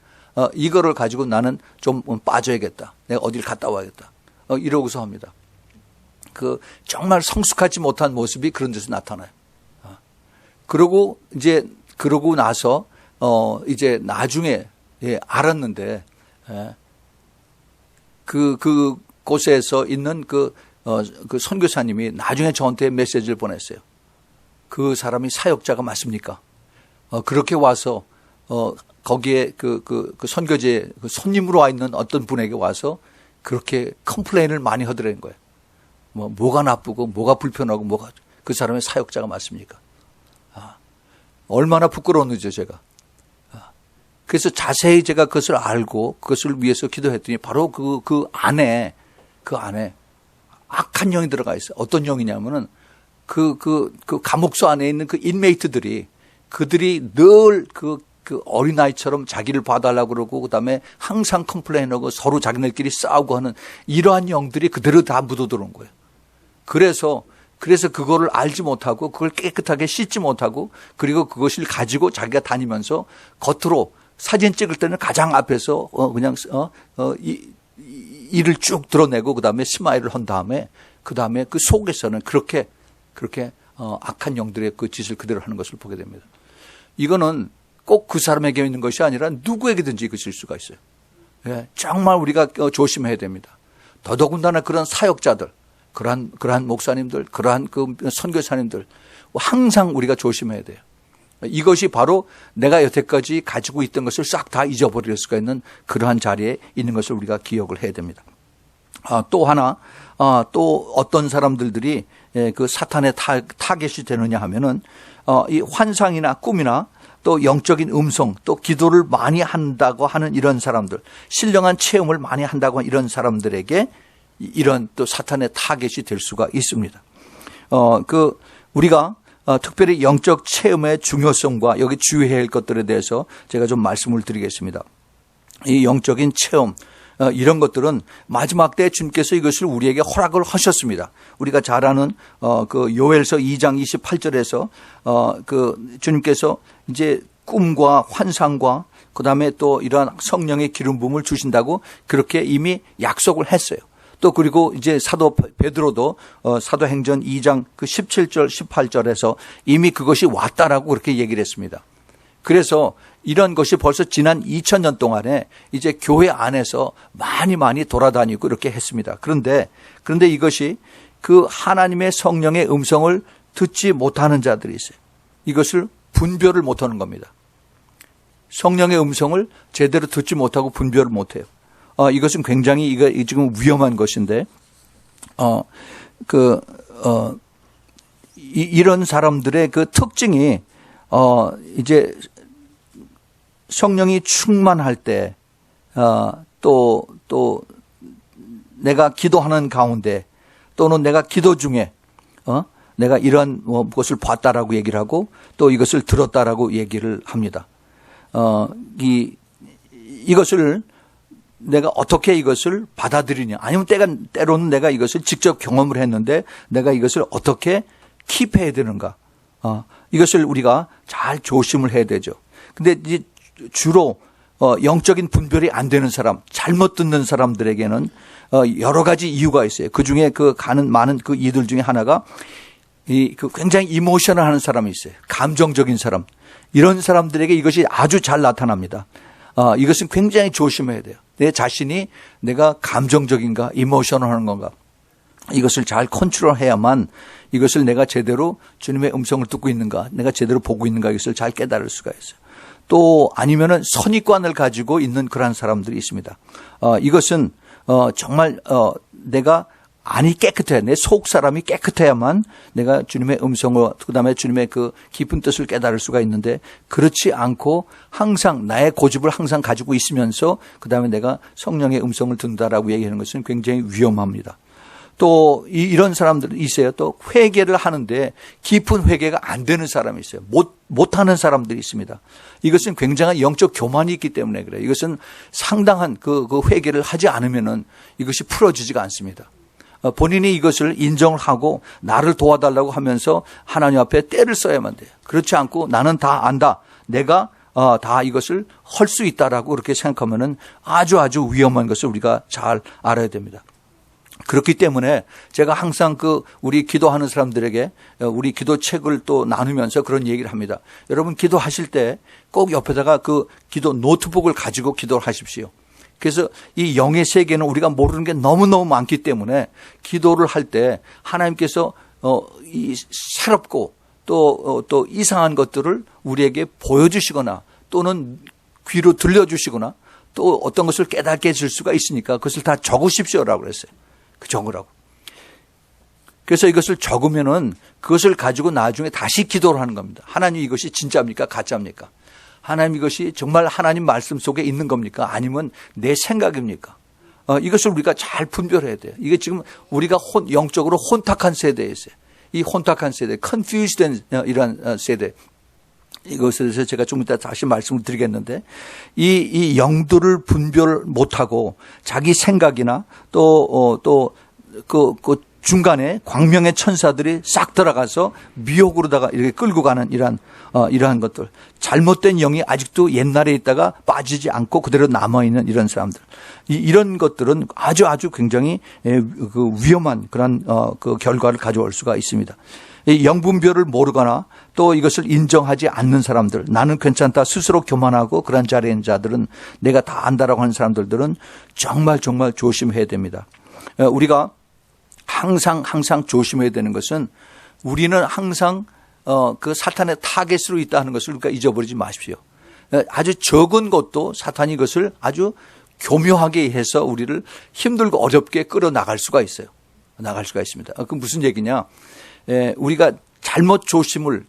이거를 가지고 나는 좀 빠져야겠다. 내가 어딜 갔다 와야겠다. 이러고서 합니다. 그 정말 성숙하지 못한 모습이 그런 데서 나타나요. 그러고 나서 이제 나중에 알았는데 그 곳에서 있는 그 선교사님이 나중에 저한테 메시지를 보냈어요. 그 사람이 사역자가 맞습니까? 그렇게 와서 거기에 그 선교제 손님으로 와 있는 어떤 분에게 와서 그렇게 컴플레인을 많이 하더라는 거예요. 뭐가 나쁘고 뭐가 불편하고 뭐가 그 사람의 사역자가 맞습니까? 얼마나 부끄러웠는지 제가. 그래서 자세히 제가 그것을 알고 그것을 위해서 기도했더니 바로 그 안에 악한 영이 들어가 있어요. 어떤 영이냐면은 그 감옥소 안에 있는 그 인메이트들이 그들이 늘 그 어린아이처럼 자기를 봐달라고 그러고 그다음에 항상 컴플레인하고 서로 자기네끼리 싸우고 하는 이러한 영들이 그대로 다 묻어들어온 거예요. 그래서 그거를 알지 못하고 그걸 깨끗하게 씻지 못하고 그리고 그것을 가지고 자기가 다니면서 겉으로 사진 찍을 때는 가장 앞에서 그냥 이를 쭉 드러내고 그다음에 스마일을 한 다음에 그다음에 그 속에서는 그렇게 악한 영들의 그 짓을 그대로 하는 것을 보게 됩니다. 이거는 꼭 그 사람에게 있는 것이 아니라 누구에게든지 있을 수가 있어요. 정말 우리가 조심해야 됩니다. 더더군다나 그런 사역자들, 그러한 목사님들, 그러한 그 선교사님들 항상 우리가 조심해야 돼요. 이것이 바로 내가 여태까지 가지고 있던 것을 싹 다 잊어버릴 수가 있는 그러한 자리에 있는 것을 우리가 기억을 해야 됩니다. 또 하나, 또 어떤 사람들이 그 사탄의 타겟이 되느냐 하면은 이 환상이나 꿈이나 또 영적인 음성, 또 기도를 많이 한다고 하는 이런 사람들, 신령한 체험을 많이 한다고 하는 이런 사람들에게 이런 또 사탄의 타겟이 될 수가 있습니다. 우리가 특별히 영적 체험의 중요성과 여기 주의해야 할 것들에 대해서 제가 좀 말씀을 드리겠습니다. 이 영적인 체험, 이런 것들은 마지막 때 주님께서 이것을 우리에게 허락을 하셨습니다. 우리가 잘 아는 그 요엘서 2장 28절에서 그 주님께서 이제 꿈과 환상과 그다음에 또 이러한 성령의 기름 부음을 주신다고 그렇게 이미 약속을 했어요. 또 그리고 이제 사도 베드로도 사도행전 2장 그 17절 18절에서 이미 그것이 왔다라고 그렇게 얘기를 했습니다. 그래서 이런 것이 벌써 지난 2000년 동안에 이제 교회 안에서 많이 돌아다니고 이렇게 했습니다. 그런데 이것이 그 하나님의 성령의 음성을 듣지 못하는 자들이 있어요. 이것을 분별을 못하는 겁니다. 성령의 음성을 제대로 듣지 못하고 분별을 못해요. 이것은 굉장히 지금 위험한 것인데, 이런 사람들의 그 특징이, 이제 성령이 충만할 때, 또 내가 기도하는 가운데, 또는 내가 기도 중에, 내가 이런 것을 봤다라고 얘기를 하고, 또 이것을 들었다라고 얘기를 합니다. 이것을 내가 어떻게 이것을 받아들이냐, 아니면 때로는 내가 이것을 직접 경험을 했는데 내가 이것을 어떻게 킵해야 되는가, 이것을 우리가 잘 조심을 해야 되죠. 근데 이제 주로 영적인 분별이 안 되는 사람, 잘못 듣는 사람들에게는 여러 가지 이유가 있어요. 그 중에 많은 그 이들 중에 하나가 굉장히 이모셔널 하는 사람이 있어요. 감정적인 사람. 이런 사람들에게 이것이 아주 잘 나타납니다. 이것은 굉장히 조심해야 돼요. 내 자신이 내가 감정적인가, 이모셔널한 건가, 이것을 잘 컨트롤해야만 이것을 내가 제대로 주님의 음성을 듣고 있는가, 내가 제대로 보고 있는가, 이것을 잘 깨달을 수가 있어요. 또 아니면은 선입관을 가지고 있는 그러한 사람들이 있습니다. 이것은 정말 내가 안이 깨끗해, 내 속 사람이 깨끗해야만 내가 주님의 음성을, 그다음에 주님의 그 깊은 뜻을 깨달을 수가 있는데, 그렇지 않고 항상 나의 고집을 항상 가지고 있으면서 그다음에 내가 성령의 음성을 듣는다라고 얘기하는 것은 굉장히 위험합니다. 또 이런 사람들이 있어요. 또 회개를 하는데 깊은 회개가 안 되는 사람이 있어요. 못하는 사람들이 있습니다. 이것은 굉장한 영적 교만이 있기 때문에 그래요. 이것은 상당한 그 회개를 하지 않으면은 이것이 풀어지지가 않습니다. 본인이 이것을 인정을 하고 나를 도와달라고 하면서 하나님 앞에 때를 써야만 돼요. 그렇지 않고 나는 다 안다, 내가 다 이것을 할 수 있다라고 그렇게 생각하면은 아주 위험한 것을 우리가 잘 알아야 됩니다. 그렇기 때문에 제가 항상 우리 기도하는 사람들에게 우리 기도책을 또 나누면서 그런 얘기를 합니다. 여러분 기도하실 때 꼭 옆에다가 그 기도 노트북을 가지고 기도를 하십시오. 그래서 이 영의 세계는 우리가 모르는 게 너무너무 많기 때문에 기도를 할 때 하나님께서 이 새롭고 또 이상한 것들을 우리에게 보여주시거나 또는 귀로 들려주시거나 또 어떤 것을 깨닫게 해줄 수가 있으니까 그것을 다 적으십시오라고 그랬어요. 적으라고. 그래서 이것을 적으면은 그것을 가지고 나중에 다시 기도를 하는 겁니다. 하나님 이것이 진짜입니까? 가짜입니까? 하나님 이것이 정말 하나님 말씀 속에 있는 겁니까? 아니면 내 생각입니까? 이것을 우리가 잘 분별해야 돼요. 이게 지금 우리가 영적으로 혼탁한 세대에 있어요. 이 혼탁한 세대, confused된 이런 세대. 이것에 대해서 제가 좀 이따 다시 말씀을 드리겠는데 이 영들을 분별 못하고 자기 생각이나 또 그 중간에 광명의 천사들이 싹 들어가서 미혹으로다가 이렇게 끌고 가는 이러한 것들. 잘못된 영이 아직도 옛날에 있다가 빠지지 않고 그대로 남아있는 이런 사람들. 이런 것들은 아주 굉장히 그 위험한 그런 그 결과를 가져올 수가 있습니다. 이 영분별을 모르거나 또 이것을 인정하지 않는 사람들, 나는 괜찮다 스스로 교만하고 그런 자리에 있는 자들은 내가 다 안다라고 하는 사람들은 정말 조심해야 됩니다. 우리가 항상 조심해야 되는 것은 우리는 항상 그 사탄의 타겟으로 있다는 것을 우리가 잊어버리지 마십시오. 아주 적은 것도 사탄이 이것을 아주 교묘하게 해서 우리를 힘들고 어렵게 끌어나갈 수가 있어요. 나갈 수가 있습니다. 그 무슨 얘기냐? 우리가 잘못 조심을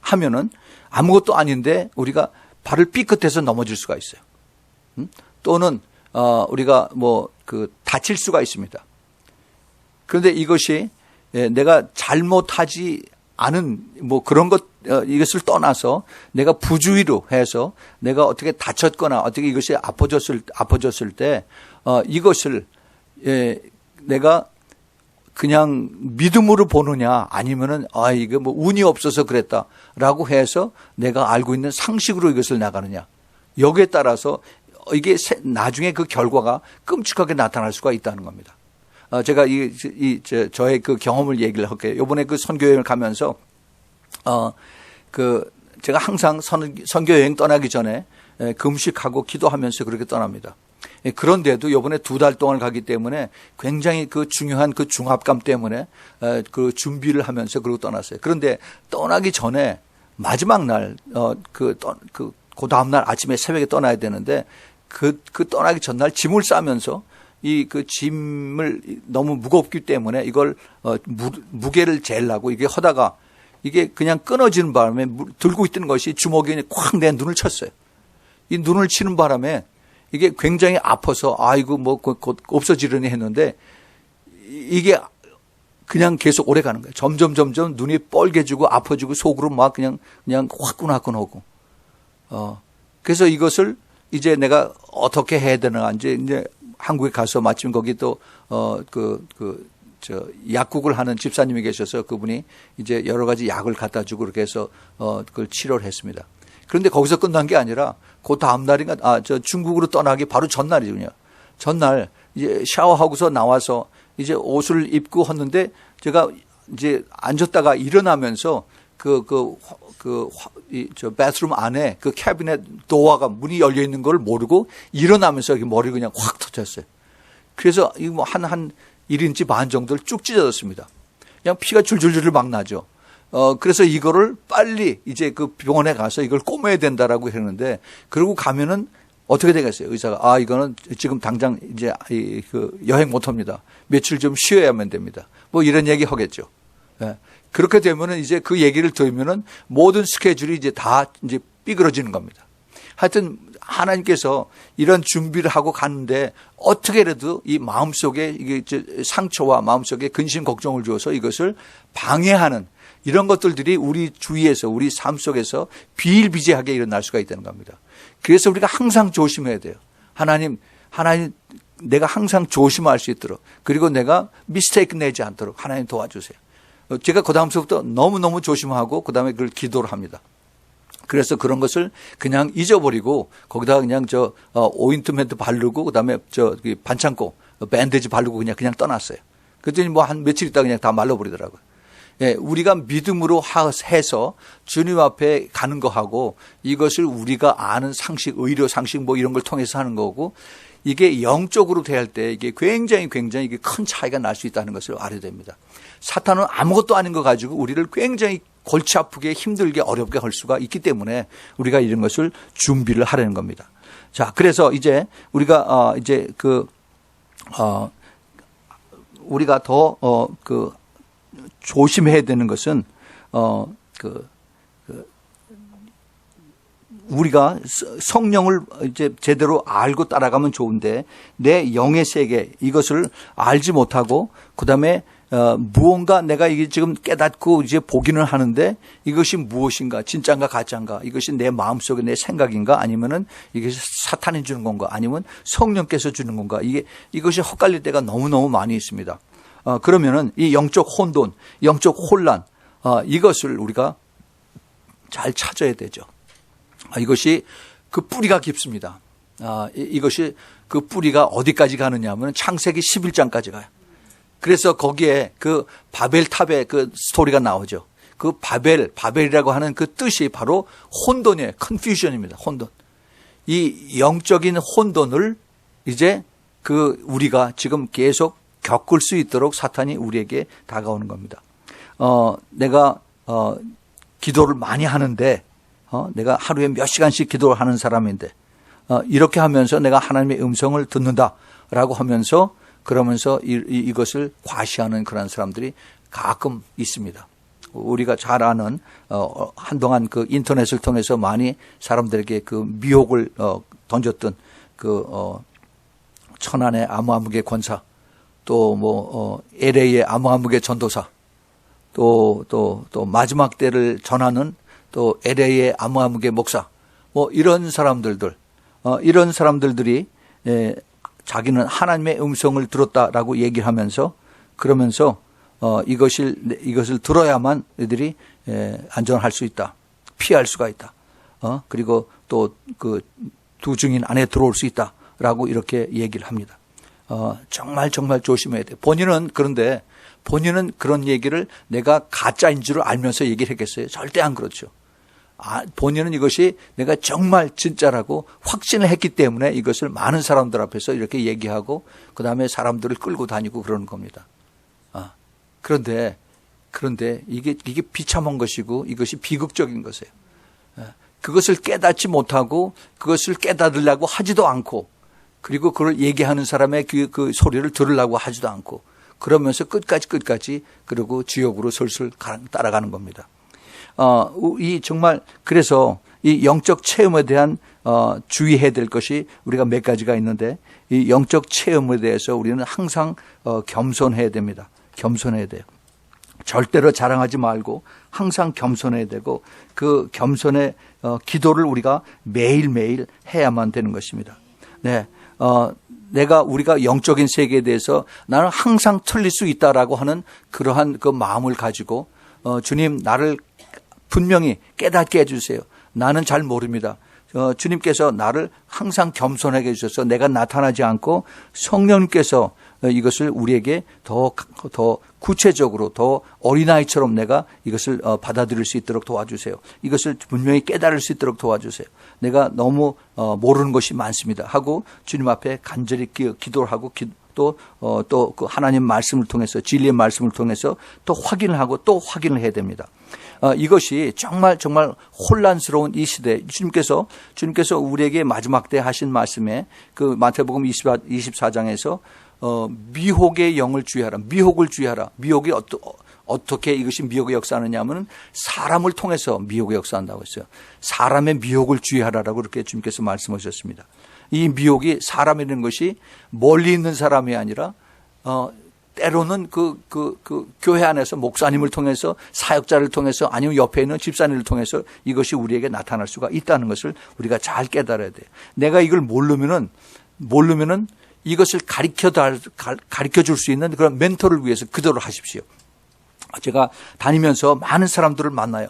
하면은 아무것도 아닌데 우리가 발을 삐끗해서 넘어질 수가 있어요. 또는 우리가 다칠 수가 있습니다. 그런데 이것이 내가 잘못하지 않은 그런 것 이것을 떠나서 내가 부주의로 해서 내가 어떻게 다쳤거나 어떻게 이것이 아파졌을 때 이것을 내가 그냥 믿음으로 보느냐 아니면은 이거 운이 없어서 그랬다라고 해서 내가 알고 있는 상식으로 이것을 나가느냐 여기에 따라서 이게 나중에 그 결과가 끔찍하게 나타날 수가 있다는 겁니다. 제가 저의 그 경험을 얘기를 할게요. 이번에 그 선교여행을 가면서 제가 항상 선교여행 떠나기 전에 금식하고 기도하면서 그렇게 떠납니다. 그런데도 이번에 2달 동안 가기 때문에 굉장히 그 중요한 그 중압감 때문에 그 준비를 하면서 그러고 떠났어요. 그런데 떠나기 전에 마지막 날 그 다음 날 아침에 새벽에 떠나야 되는데 그 떠나기 전날 짐을 싸면서 그 짐을 너무 무겁기 때문에 이걸 무게를 재려고 이게 하다가 이게 그냥 끊어지는 바람에 들고 있던 것이 주먹에 콱 내 눈을 쳤어요. 이 눈을 치는 바람에 이게 굉장히 아파서 아이고 곧 없어지려니 했는데 이게 그냥 계속 오래 가는 거예요. 점점 눈이 뻘개지고 아파지고 속으로 막 그냥 화끈하고. 그래서 이것을 이제 내가 어떻게 해야 되나 이제 한국에 가서 마침 거기 또 약국을 하는 집사님이 계셔서 그분이 이제 여러 가지 약을 갖다 주고 그렇게 해서 그걸 치료를 했습니다. 그런데 거기서 끝난 게 아니라 그 다음 날인가 중국으로 떠나기 바로 전날이군요. 전날 이제 샤워하고서 나와서 이제 옷을 입고 했는데 제가 이제 앉았다가 일어나면서 바스룸 안에 그 캐비넷 도어가 문이 열려 있는 걸 모르고 일어나면서 머리가 그냥 확 터졌어요. 그래서 이거 한 1인치 반 정도를 쭉 찢어졌습니다. 그냥 피가 줄줄줄 막 나죠. 그래서 이거를 빨리 이제 그 병원에 가서 이걸 꼬매야 된다라고 했는데 그러고 가면은 어떻게 되겠어요? 의사가 이거는 지금 당장 이제 여행 못 합니다. 며칠 좀 쉬어야만 됩니다. 이런 얘기 하겠죠. 예. 그렇게 되면은 이제 그 얘기를 들으면은 모든 스케줄이 이제 다 이제 삐그러지는 겁니다. 하여튼 하나님께서 이런 준비를 하고 갔는데 어떻게라도 이 마음속에 이게 상처와 마음속에 근심 걱정을 주어서 이것을 방해하는 이런 것들이 우리 주위에서 우리 삶 속에서 비일비재하게 일어날 수가 있다는 겁니다. 그래서 우리가 항상 조심해야 돼요. 하나님 내가 항상 조심할 수 있도록 그리고 내가 미스테이크 내지 않도록 하나님 도와주세요. 제가 그 다음서부터 너무너무 조심하고 그 다음에 그걸 기도를 합니다. 그래서 그런 것을 그냥 잊어버리고 거기다가 그냥 오인트멘트 바르고 그다음에 반창고 밴드지 바르고 그냥 떠났어요. 그랬더니 뭐 한 며칠 있다가 그냥 다 말라버리더라고요. 예, 우리가 믿음으로 해서 주님 앞에 가는 거하고 이것을 우리가 아는 상식, 의료 상식 뭐 이런 걸 통해서 하는 거고 이게 영적으로 대할 때 이게 굉장히 이게 큰 차이가 날 수 있다는 것을 알아야 됩니다. 사탄은 아무것도 아닌 거 가지고 우리를 굉장히 골치 아프게 힘들게 어렵게 할 수가 있기 때문에 우리가 이런 것을 준비를 하려는 겁니다. 자, 그래서 이제 우리가 우리가 더 조심해야 되는 것은 우리가 성령을 이제 제대로 알고 따라가면 좋은데 내 영의 세계 이것을 알지 못하고 그다음에 무언가 내가 이게 지금 깨닫고 이제 보기는 하는데 이것이 무엇인가, 진짜인가 가짜인가, 이것이 내 마음속에 내 생각인가, 아니면은 이것이 사탄이 주는 건가, 아니면 성령께서 주는 건가, 이것이 헛갈릴 때가 너무너무 많이 있습니다. 그러면은 이 영적 혼돈, 영적 혼란, 이것을 우리가 잘 찾아야 되죠. 이것이 그 뿌리가 깊습니다. 이것이 그 뿌리가 어디까지 가느냐 하면 창세기 11장까지 가요. 그래서 거기에 그 바벨탑의 그 스토리가 나오죠. 그 바벨이라고 하는 그 뜻이 바로 혼돈이에요. 컨퓨전입니다. 혼돈. 이 영적인 혼돈을 이제 우리가 지금 계속 겪을 수 있도록 사탄이 우리에게 다가오는 겁니다. 내가 기도를 많이 하는데 내가 하루에 몇 시간씩 기도를 하는 사람인데 이렇게 하면서 내가 하나님의 음성을 듣는다라고 하면서 그러면서 이것을 과시하는 그런 사람들이 가끔 있습니다. 우리가 잘 아는 한동안 그 인터넷을 통해서 많이 사람들에게 그 미혹을 던졌던 천안의 암흑의 권사, 또 LA의 암흑의 전도사, 또 마지막 때를 전하는 또 LA의 암흑의 목사, 이런 사람들이 자기는 하나님의 음성을 들었다라고 얘기를 하면서 그러면서 이것을 들어야만 애들이 안전할 수 있다, 피할 수가 있다, 그리고 또 그 두 증인 안에 들어올 수 있다라고 이렇게 얘기를 합니다. 정말 조심해야 돼. 본인은 그런 얘기를 내가 가짜인 줄 알면서 얘기를 했겠어요? 절대 안 그렇죠. 본인은 이것이 내가 정말 진짜라고 확신을 했기 때문에 이것을 많은 사람들 앞에서 이렇게 얘기하고 그 다음에 사람들을 끌고 다니고 그러는 겁니다. 그런데 이게 비참한 것이고 이것이 비극적인 것이에요. 그것을 깨닫지 못하고 그것을 깨닫으려고 하지도 않고 그리고 그걸 얘기하는 사람의 그 소리를 들으려고 하지도 않고 그러면서 끝까지 그리고 지옥으로 슬슬 따라가는 겁니다. 정말 그래서 이 영적 체험에 대한 주의해야 될 것이 우리가 몇 가지가 있는데 이 영적 체험에 대해서 우리는 항상 겸손해야 됩니다. 겸손해야 돼요. 절대로 자랑하지 말고 항상 겸손해야 되고 그 겸손의 기도를 우리가 매일매일 해야만 되는 것입니다. 네, 우리가 영적인 세계에 대해서 나는 항상 틀릴 수 있다라고 하는 그러한 그 마음을 가지고 주님 나를 분명히 깨닫게 해주세요. 나는 잘 모릅니다. 주님께서 나를 항상 겸손하게 해주셔서 내가 나타나지 않고 성령님께서 이것을 우리에게 더 구체적으로 더 어린아이처럼 내가 이것을 받아들일 수 있도록 도와주세요. 이것을 분명히 깨달을 수 있도록 도와주세요. 내가 너무 모르는 것이 많습니다 하고 주님 앞에 간절히 기도를 하고 또 그 하나님 말씀을 통해서 진리의 말씀을 통해서 또 확인을 하고 또 확인을 해야 됩니다. 이것이 정말 혼란스러운 이 시대 주님께서 우리에게 마지막 때 하신 말씀에 그 마태복음 24장에서 미혹의 영을 주의하라. 미혹을 주의하라. 미혹이 어떻게 이것이 미혹의 역사하느냐 하면 사람을 통해서 미혹의 역사한다고 했어요. 사람의 미혹을 주의하라라고 그렇게 주님께서 말씀하셨습니다. 이 미혹이 사람이라는 것이 멀리 있는 사람이 아니라 때로는 그 교회 안에서 목사님을 통해서 사역자를 통해서 아니면 옆에 있는 집사님을 통해서 이것이 우리에게 나타날 수가 있다는 것을 우리가 잘 깨달아야 돼요. 내가 이걸 모르면은 이것을 가르쳐 줄 수 있는 그런 멘토를 위해서 기도를 하십시오. 제가 다니면서 많은 사람들을 만나요.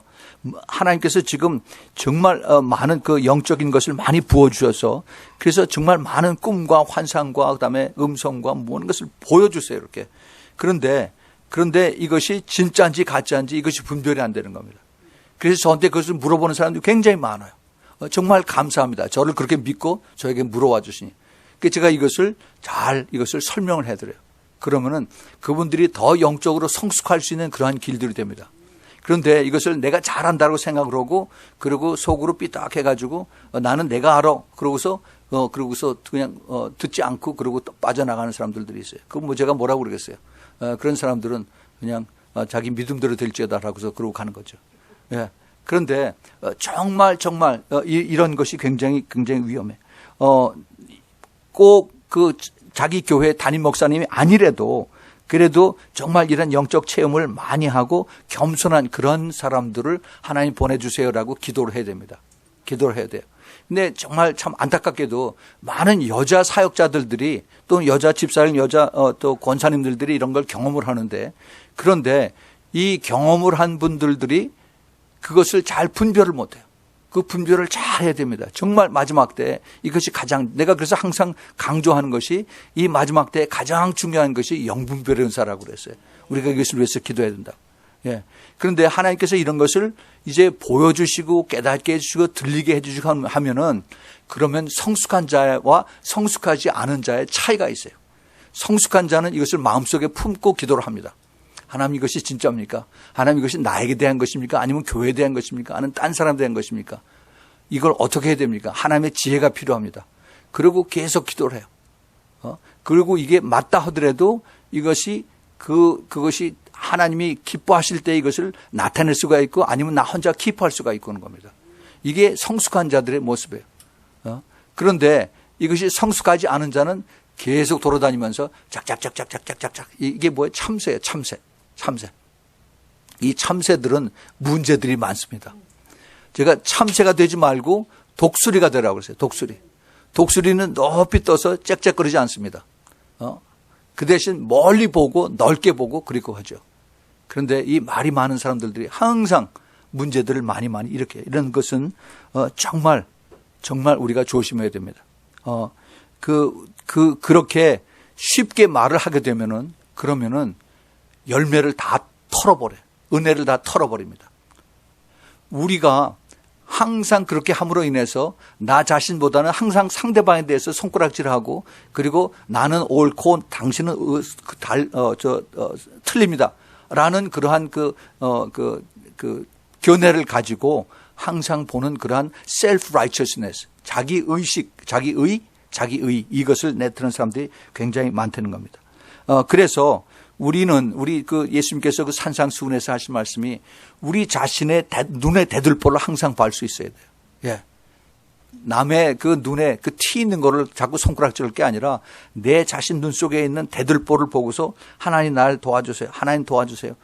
하나님께서 지금 정말 많은 그 영적인 것을 많이 부어주셔서 그래서 정말 많은 꿈과 환상과 그다음에 음성과 모든 것을 보여주세요. 이렇게. 그런데 이것이 진짜인지 가짜인지 이것이 분별이 안 되는 겁니다. 그래서 저한테 그것을 물어보는 사람들이 굉장히 많아요. 정말 감사합니다. 저를 그렇게 믿고 저에게 물어와 주시니. 그래서 제가 이것을 설명을 해드려요. 그러면은 그분들이 더 영적으로 성숙할 수 있는 그러한 길들이 됩니다. 그런데 이것을 내가 잘한다고 생각을 하고 그리고 속으로 삐딱해가지고 나는 내가 알아. 그러고서 그냥 듣지 않고 그러고 또 빠져나가는 사람들이 있어요. 그럼 뭐 제가 뭐라고 그러겠어요. 그런 사람들은 그냥 자기 믿음대로 될지어다라고서 그러고 가는 거죠. 예. 그런데 정말 이런 것이 굉장히 위험해. 꼭 그 자기 교회 담임 목사님이 아니래도 그래도 정말 이런 영적 체험을 많이 하고 겸손한 그런 사람들을 하나님 보내주세요라고 기도를 해야 됩니다. 기도를 해야 돼요. 근데 정말 참 안타깝게도 많은 여자 사역자들이 또 여자 집사님, 또 권사님들이 이런 걸 경험을 하는데 그런데 이 경험을 한 분들이 그것을 잘 분별을 못해요. 그 분별을 잘 해야 됩니다. 정말 마지막 때 이것이 내가 그래서 항상 강조하는 것이 이 마지막 때 가장 중요한 것이 영분별의 은사라고 그랬어요. 우리가 이것을 위해서 기도해야 된다. 예. 그런데 하나님께서 이런 것을 이제 보여주시고 깨닫게 해주시고 들리게 해주시고 하면은 그러면 성숙한 자와 성숙하지 않은 자의 차이가 있어요. 성숙한 자는 이것을 마음속에 품고 기도를 합니다. 하나님 이것이 진짜입니까? 하나님 이것이 나에게 대한 것입니까? 아니면 교회에 대한 것입니까? 아니면 딴 사람에 대한 것입니까? 이걸 어떻게 해야 됩니까? 하나님의 지혜가 필요합니다. 그리고 계속 기도를 해요. 그리고 이게 맞다 하더라도 이것이 그것이 하나님이 기뻐하실 때 이것을 나타낼 수가 있고 아니면 나 혼자 기뻐할 수가 있고 하는 겁니다. 이게 성숙한 자들의 모습이에요. 그런데 이것이 성숙하지 않은 자는 계속 돌아다니면서 짝짝짝짝짝짝짝 이게 뭐예요? 참새예요. 참새. 이 참새들은 문제들이 많습니다. 제가 참새가 되지 말고 독수리가 되라고 그랬어요. 독수리는 높이 떠서 짹짹거리지 않습니다. 그 대신 멀리 보고 넓게 보고 그리고 하죠. 그런데 이 말이 많은 사람들이 항상 문제들을 많이 일으켜요. 이런 것은 정말 우리가 조심해야 됩니다. 그렇게 쉽게 말을 하게 되면은 그러면은 열매를 다 털어버려요. 은혜를 다 털어버립니다. 우리가 항상 그렇게 함으로 인해서 나 자신보다는 항상 상대방에 대해서 손가락질하고 그리고 나는 옳고 당신은 틀립니다. 라는 그러한 견해를 가지고 항상 보는 그러한 self-righteousness, 자기의 이것을 내트는 사람들이 굉장히 많다는 겁니다. 그래서 우리 예수님께서 그 산상수훈에서 하신 말씀이 우리 자신의 눈에 대들보를 항상 볼 수 있어야 돼요. 예. 남의 그 눈에 그 티 있는 거를 자꾸 손가락질할 게 아니라 내 자신 눈 속에 있는 대들보를 보고서 하나님 날 도와주세요. 하나님 도와주세요.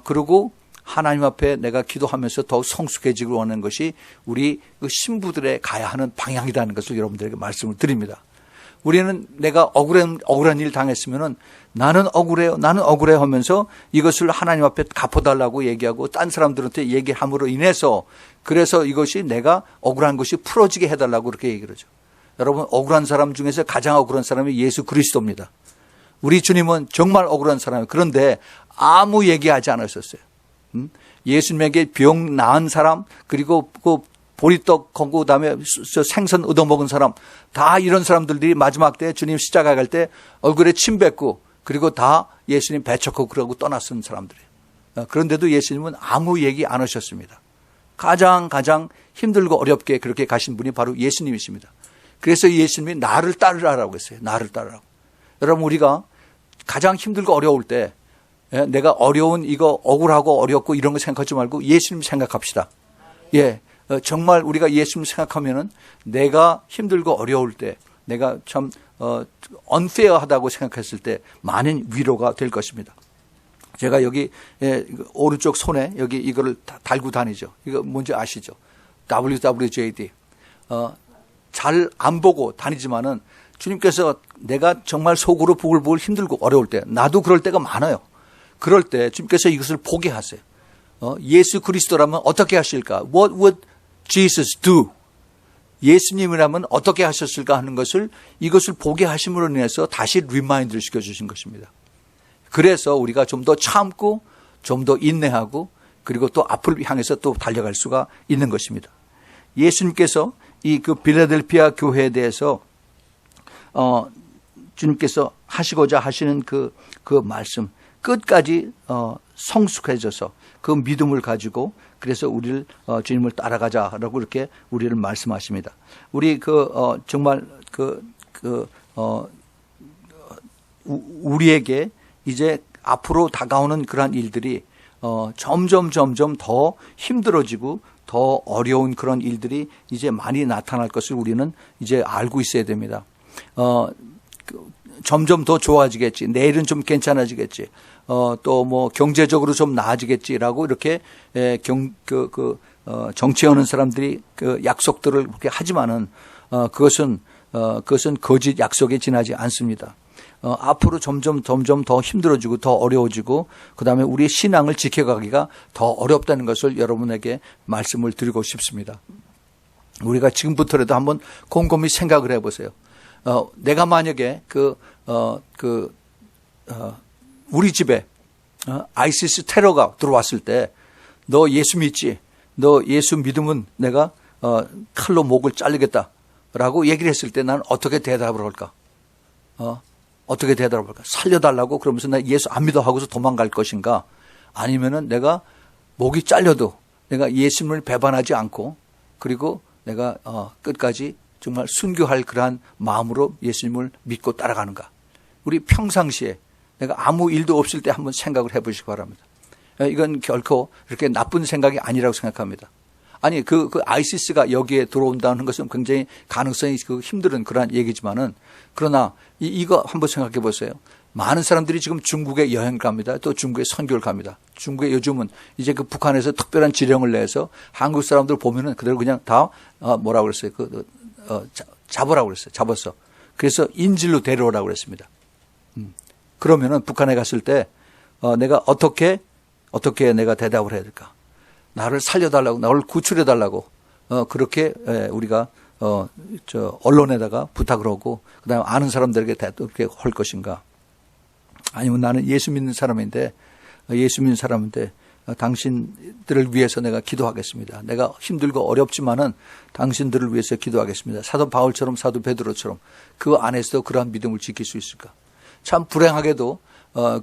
그리고 하나님 앞에 내가 기도하면서 더욱 성숙해지기 원하는 것이 우리 그 신부들의 가야 하는 방향이라는 것을 여러분들에게 말씀을 드립니다. 우리는 내가 억울한 일 당했으면은 나는 억울해요 하면서 이것을 하나님 앞에 갚아달라고 얘기하고 딴 사람들한테 얘기함으로 인해서 그래서 이것이 내가 억울한 것이 풀어지게 해달라고 그렇게 얘기를 하죠. 여러분 억울한 사람 중에서 가장 억울한 사람이 예수 그리스도입니다. 우리 주님은 정말 억울한 사람이에요. 그런데 아무 얘기하지 않으셨어요. 예수님에게 병 나은 사람 그리고 그 보리떡 거고 그다음에 생선 얻어먹은 사람 다 이런 사람들이 마지막 때 주님 십자가 갈 때 얼굴에 침 뱉고 그리고 다 예수님 배척하고 그러고 떠났던 사람들이에요. 그런데도 예수님은 아무 얘기 안 하셨습니다. 가장 힘들고 어렵게 그렇게 가신 분이 바로 예수님이십니다. 그래서 예수님이 나를 따르라고 했어요. 나를 따르라고. 여러분 우리가 가장 힘들고 어려울 때 내가 어려운 이거 억울하고 어렵고 이런 거 생각하지 말고 예수님 생각합시다. 예. 정말 우리가 예수님 생각하면은 내가 힘들고 어려울 때 내가 참 unfair하다고 생각했을 때 많은 위로가 될 것입니다. 제가 여기 오른쪽 손에 여기 이거를 달고 다니죠. 이거 뭔지 아시죠? WWJD. 잘 안 보고 다니지만은 주님께서 내가 정말 속으로 부글부글 힘들고 어려울 때 나도 그럴 때가 많아요. 그럴 때 주님께서 이것을 보게 하세요. 예수 그리스도라면 어떻게 하실까? What would Jesus do? 예수님이라면 어떻게 하셨을까 하는 것을 이것을 보게 하심으로 인해서 다시 리마인드를 시켜주신 것입니다. 그래서 우리가 좀 더 참고 좀 더 인내하고 그리고 또 앞을 향해서 또 달려갈 수가 있는 것입니다. 예수님께서 이 그 빌라델피아 교회에 대해서 주님께서 하시고자 하시는 그 말씀 끝까지 성숙해져서 그 믿음을 가지고 그래서 우리를 주님을 따라가자라고 이렇게 우리를 말씀하십니다. 우리 정말 우리에게 이제 앞으로 다가오는 그러한 일들이 점점 더 힘들어지고 더 어려운 그런 일들이 이제 많이 나타날 것을 우리는 이제 알고 있어야 됩니다. 점점 더 좋아지겠지. 내일은 좀 괜찮아지겠지. 또 뭐 경제적으로 좀 나아지겠지라고 이렇게 정치하는 사람들이 그 약속들을 그렇게 하지만은 그것은 거짓 약속에 지나지 않습니다. 앞으로 점점 더 힘들어지고 더 어려워지고 그다음에 우리의 신앙을 지켜가기가 더 어렵다는 것을 여러분에게 말씀을 드리고 싶습니다. 우리가 지금부터라도 한번 곰곰이 생각을 해보세요. 내가 만약에 우리 집에 아이시스 테러가 들어왔을 때 너 예수 믿지? 너 예수 믿으면 내가 칼로 목을 자르겠다라고 얘기를 했을 때 나는 어떻게 대답을 할까? 어떻게 대답을 할까? 살려달라고 그러면서 나 예수 안 믿어 하고서 도망갈 것인가? 아니면은 내가 목이 잘려도 내가 예수님을 배반하지 않고 그리고 내가 끝까지 정말 순교할 그러한 마음으로 예수님을 믿고 따라가는가? 우리 평상시에 내가 아무 일도 없을 때 한번 생각을 해보시기 바랍니다. 이건 결코 그렇게 나쁜 생각이 아니라고 생각합니다. 아니 그 아이시스가 여기에 들어온다는 것은 굉장히 가능성이 힘든 그러한 얘기지만은 그러나 이거 한번 생각해 보세요. 많은 사람들이 지금 중국에 여행 갑니다. 또 중국에 선교를 갑니다. 중국에 요즘은 이제 그 북한에서 특별한 지령을 내서 한국 사람들 보면은 그대로 그냥 다 뭐라고 그랬어요? 잡으라고 그랬어요. 잡았어. 그래서 인질로 데려오라고 그랬습니다. 그러면은 북한에 갔을 때 내가 어떻게 내가 대답을 해야 될까? 나를 살려달라고, 나를 구출해달라고 그렇게 우리가 언론에다가 부탁을 하고 그다음에 아는 사람들에게 그렇게 할 것인가? 아니면 나는 예수 믿는 사람인데 당신들을 위해서 내가 기도하겠습니다. 내가 힘들고 어렵지만은 당신들을 위해서 기도하겠습니다. 사도 바울처럼 사도 베드로처럼 그 안에서도 그러한 믿음을 지킬 수 있을까? 참 불행하게도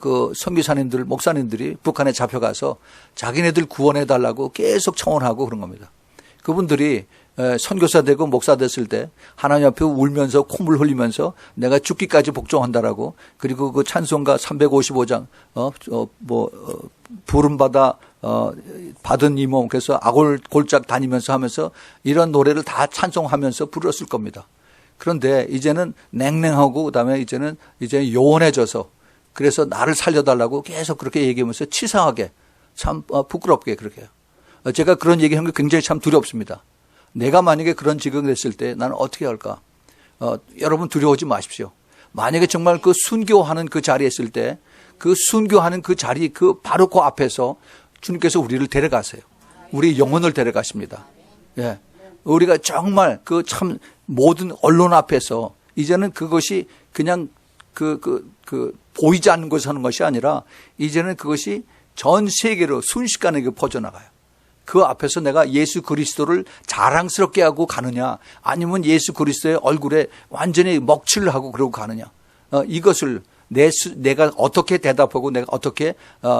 그 선교사님들, 목사님들이 북한에 잡혀가서 자기네들 구원해달라고 계속 청원하고 그런 겁니다. 그분들이 선교사 되고 목사 됐을 때 하나님 앞에 울면서 콧물 흘리면서 내가 죽기까지 복종한다라고 그리고 그 찬송가 355장 부름받아 받은 이 몸 그래서 아골골짝 다니면서 하면서 이런 노래를 다 찬송하면서 부르었을 겁니다. 그런데 이제는 냉랭하고 그다음에 이제 요원해져서 그래서 나를 살려달라고 계속 그렇게 얘기하면서 치사하게 참 부끄럽게 그렇게 해요. 제가 그런 얘기하는 게 굉장히 참 두렵습니다. 내가 만약에 그런 직업이 됐을 때 나는 어떻게 할까? 여러분 두려워하지 마십시오. 만약에 정말 그 순교하는 그 자리에 있을 때 그 순교하는 그 자리 바로 그 앞에서 주님께서 우리를 데려가세요. 우리 영혼을 데려가십니다. 예. 우리가 정말 그 참 모든 언론 앞에서 이제는 그것이 그냥 보이지 않는 곳에서 하는 것이 아니라 이제는 그것이 전 세계로 순식간에 퍼져나가요. 그 앞에서 내가 예수 그리스도를 자랑스럽게 하고 가느냐 아니면 예수 그리스도의 얼굴에 완전히 먹칠을 하고 그러고 가느냐 이것을 내가 어떻게 대답하고 내가 어떻게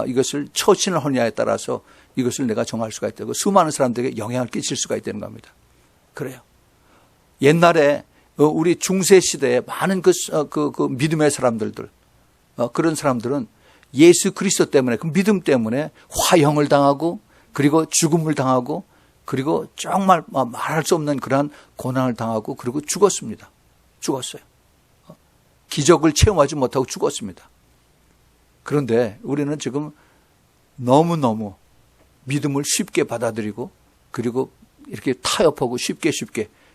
이것을 처신을 하느냐에 따라서 이것을 내가 정할 수가 있다고 수많은 사람들에게 영향을 끼칠 수가 있다는 겁니다. 그래요. 옛날에 우리 중세 시대에 많은 그 믿음의 사람들들 그런 사람들은 예수 그리스도 때문에 그 믿음 때문에 화형을 당하고 그리고 죽음을 당하고 그리고 정말 말할 수 없는 그러한 고난을 당하고 그리고 죽었습니다. 죽었어요. 기적을 체험하지 못하고 죽었습니다. 그런데 우리는 지금 너무너무 믿음을 쉽게 받아들이고 그리고 이렇게 타협하고 쉽게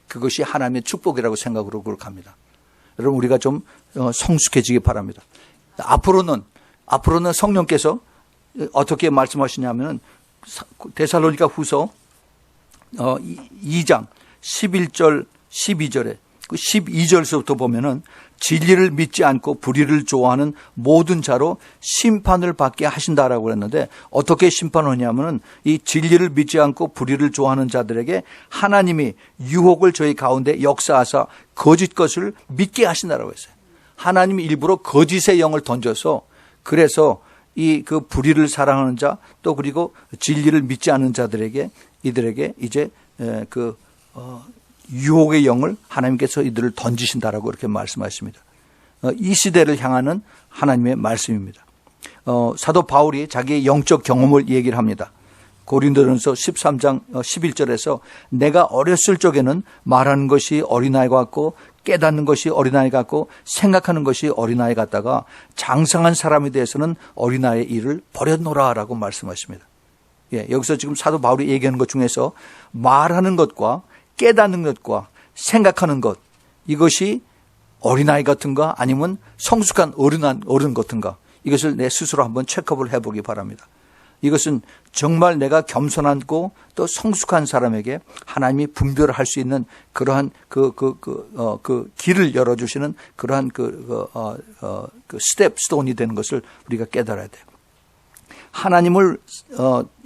그것이 하나님의 축복이라고 생각으로 그걸 갑니다. 여러분 우리가 좀 성숙해지기 바랍니다. 앞으로는 앞으로는 성령께서 어떻게 말씀하시냐면 데살로니가 후서 2장 11절 12절에 그 12절서부터 보면은 진리를 믿지 않고 불의를 좋아하는 모든 자로 심판을 받게 하신다라고 그랬는데, 어떻게 심판하냐면은 이 진리를 믿지 않고 불의를 좋아하는 자들에게 하나님이 유혹을 저희 가운데 역사하사 거짓 것을 믿게 하신다라고 했어요. 하나님이 일부러 거짓의 영을 던져서, 그래서 이 그 불의를 사랑하는 자, 또 그리고 진리를 믿지 않는 자들에게, 이들에게 이제 유혹의 영을 하나님께서 이들을 던지신다라고 이렇게 말씀하십니다. 이 시대를 향하는 하나님의 말씀입니다. 사도 바울이 자기의 영적 경험을 얘기를 합니다. 고린도전서 13장 11절에서 내가 어렸을 적에는 말하는 것이 어린아이 같고 깨닫는 것이 어린아이 같고 생각하는 것이 어린아이 같다가 장성한 사람에 대해서는 어린아이의 일을 버렸노라라고 말씀하십니다. 예, 여기서 지금 사도 바울이 얘기하는 것 중에서 말하는 것과 깨닫는 것과 생각하는 것, 이것이 어린아이 같은가 아니면 성숙한 어른 같은가, 이것을 내 스스로 한번 체크업을 해보기 바랍니다. 이것은 정말 내가 겸손하고 또 성숙한 사람에게 하나님이 분별할 수 있는 그러한 그 길을 열어주시는 그러한 스텝스톤이 되는 것을 우리가 깨달아야 돼요. 하나님을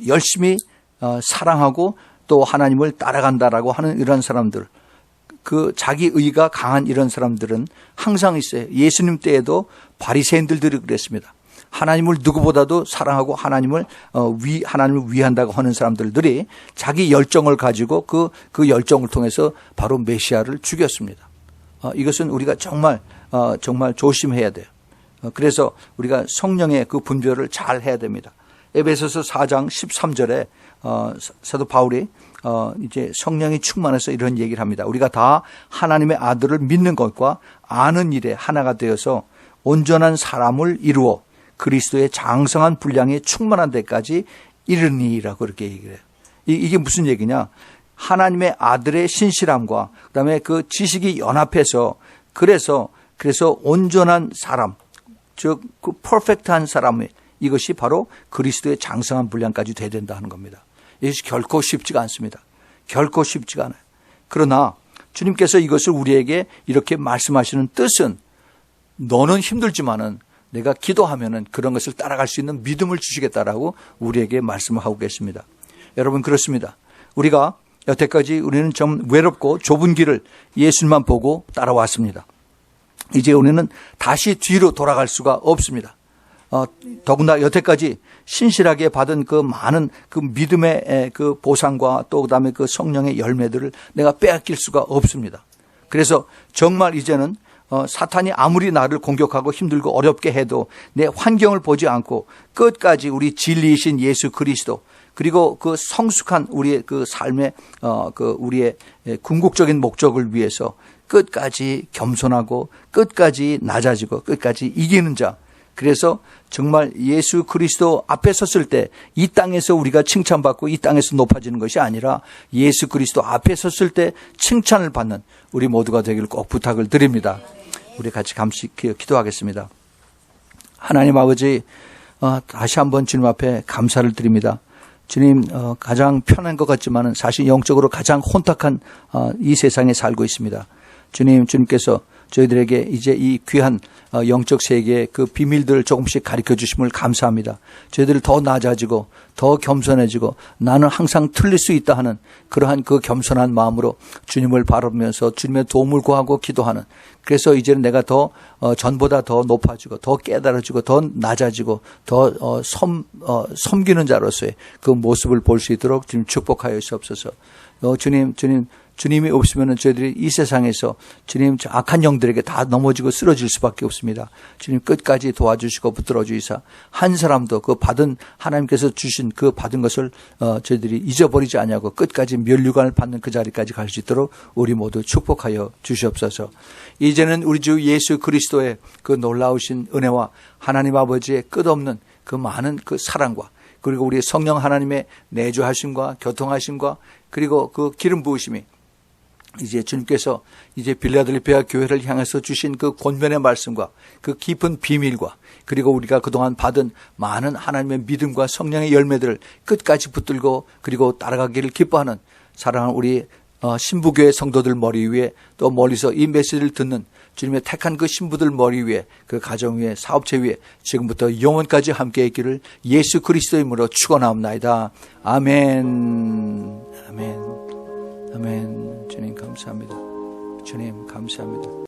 열심히 사랑하고 또 하나님을 따라간다라고 하는 이런 사람들, 그 자기 의가 강한 이런 사람들은 항상 있어요. 예수님 때에도 바리새인들이 그랬습니다. 하나님을 누구보다도 사랑하고 하나님을 위한다고 하는 사람들이 자기 열정을 가지고 그 열정을 통해서 바로 메시아를 죽였습니다. 이것은 우리가 정말 조심해야 돼요. 그래서 우리가 성령의 그 분별을 잘 해야 됩니다. 에베소서 4장 13절에 사도 바울이 이제 성령이 충만해서 이런 얘기를 합니다. 우리가 다 하나님의 아들을 믿는 것과 아는 일에 하나가 되어서 온전한 사람을 이루어 그리스도의 장성한 분량에 충만한 데까지 이르니라고 그렇게 얘기를 해요. 이게 무슨 얘기냐? 하나님의 아들의 신실함과 그다음에 그 지식이 연합해서 그래서 온전한 사람, 즉 그 퍼펙트한 사람의, 이것이 바로 그리스도의 장성한 분량까지 돼야 된다 하는 겁니다. 이것이 결코 쉽지가 않습니다. 결코 쉽지가 않아요. 그러나 주님께서 이것을 우리에게 이렇게 말씀하시는 뜻은, 너는 힘들지만은 내가 기도하면은 그런 것을 따라갈 수 있는 믿음을 주시겠다라고 우리에게 말씀을 하고 계십니다. 여러분, 그렇습니다. 우리가 여태까지 우리는 좀 외롭고 좁은 길을 예수님만 보고 따라왔습니다. 이제 우리는 다시 뒤로 돌아갈 수가 없습니다. 더구나 여태까지 신실하게 받은 그 많은 그 믿음의 그 보상과 또 그다음에 그 성령의 열매들을 내가 빼앗길 수가 없습니다. 그래서 정말 이제는 사탄이 아무리 나를 공격하고 힘들고 어렵게 해도 내 환경을 보지 않고 끝까지 우리 진리이신 예수 그리스도, 그리고 그 성숙한 우리의 그 삶의 우리의 궁극적인 목적을 위해서 끝까지 겸손하고 끝까지 낮아지고 끝까지 이기는 자, 그래서 정말 예수 그리스도 앞에 섰을 때 이 땅에서 우리가 칭찬받고 이 땅에서 높아지는 것이 아니라 예수 그리스도 앞에 섰을 때 칭찬을 받는 우리 모두가 되기를 꼭 부탁을 드립니다. 우리 같이 기도하겠습니다. 하나님 아버지, 다시 한번 주님 앞에 감사를 드립니다. 주님, 가장 편한 것 같지만 사실 영적으로 가장 혼탁한 이 세상에 살고 있습니다. 주님께서 저희들에게 이제 이 귀한 영적 세계의 그 비밀들을 조금씩 가르쳐 주심을 감사합니다. 저희들을 더 낮아지고 더 겸손해지고 나는 항상 틀릴 수 있다 하는 그러한 그 겸손한 마음으로 주님을 바라보면서 주님의 도움을 구하고 기도하는, 그래서 이제는 내가 더 전보다 더 높아지고 더 깨달아지고 더 낮아지고 더 섬기는 자로서의 그 모습을 볼 수 있도록 주님 축복하여 주옵소서. 주님이 없으면 저희들이 이 세상에서 주님 악한 영들에게 다 넘어지고 쓰러질 수밖에 없습니다. 주님 끝까지 도와주시고 붙들어 주시사 한 사람도 그 받은 하나님께서 주신 그 받은 것을 저희들이 잊어버리지 아니하고 끝까지 면류관을 받는 그 자리까지 갈 수 있도록 우리 모두 축복하여 주시옵소서. 이제는 우리 주 예수 그리스도의 그 놀라우신 은혜와 하나님 아버지의 끝없는 그 많은 그 사랑과 그리고 우리 성령 하나님의 내주하심과 교통하심과 그리고 그 기름 부으심이 이제 주님께서 이제 빌라델피아 교회를 향해서 주신 그 권면의 말씀과 그 깊은 비밀과 그리고 우리가 그동안 받은 많은 하나님의 믿음과 성령의 열매들을 끝까지 붙들고 그리고 따라가기를 기뻐하는 사랑하는 우리 신부교회 성도들 머리 위에 또 멀리서 이 메시지를 듣는 주님의 택한 그 신부들 머리 위에 그 가정 위에 사업체 위에 지금부터 영원까지 함께 있기를 예수 그리스도의 이름으로 축원하옵나이다. 아멘. 아멘. 아멘. 주님 감사합니다. 주님 감사합니다.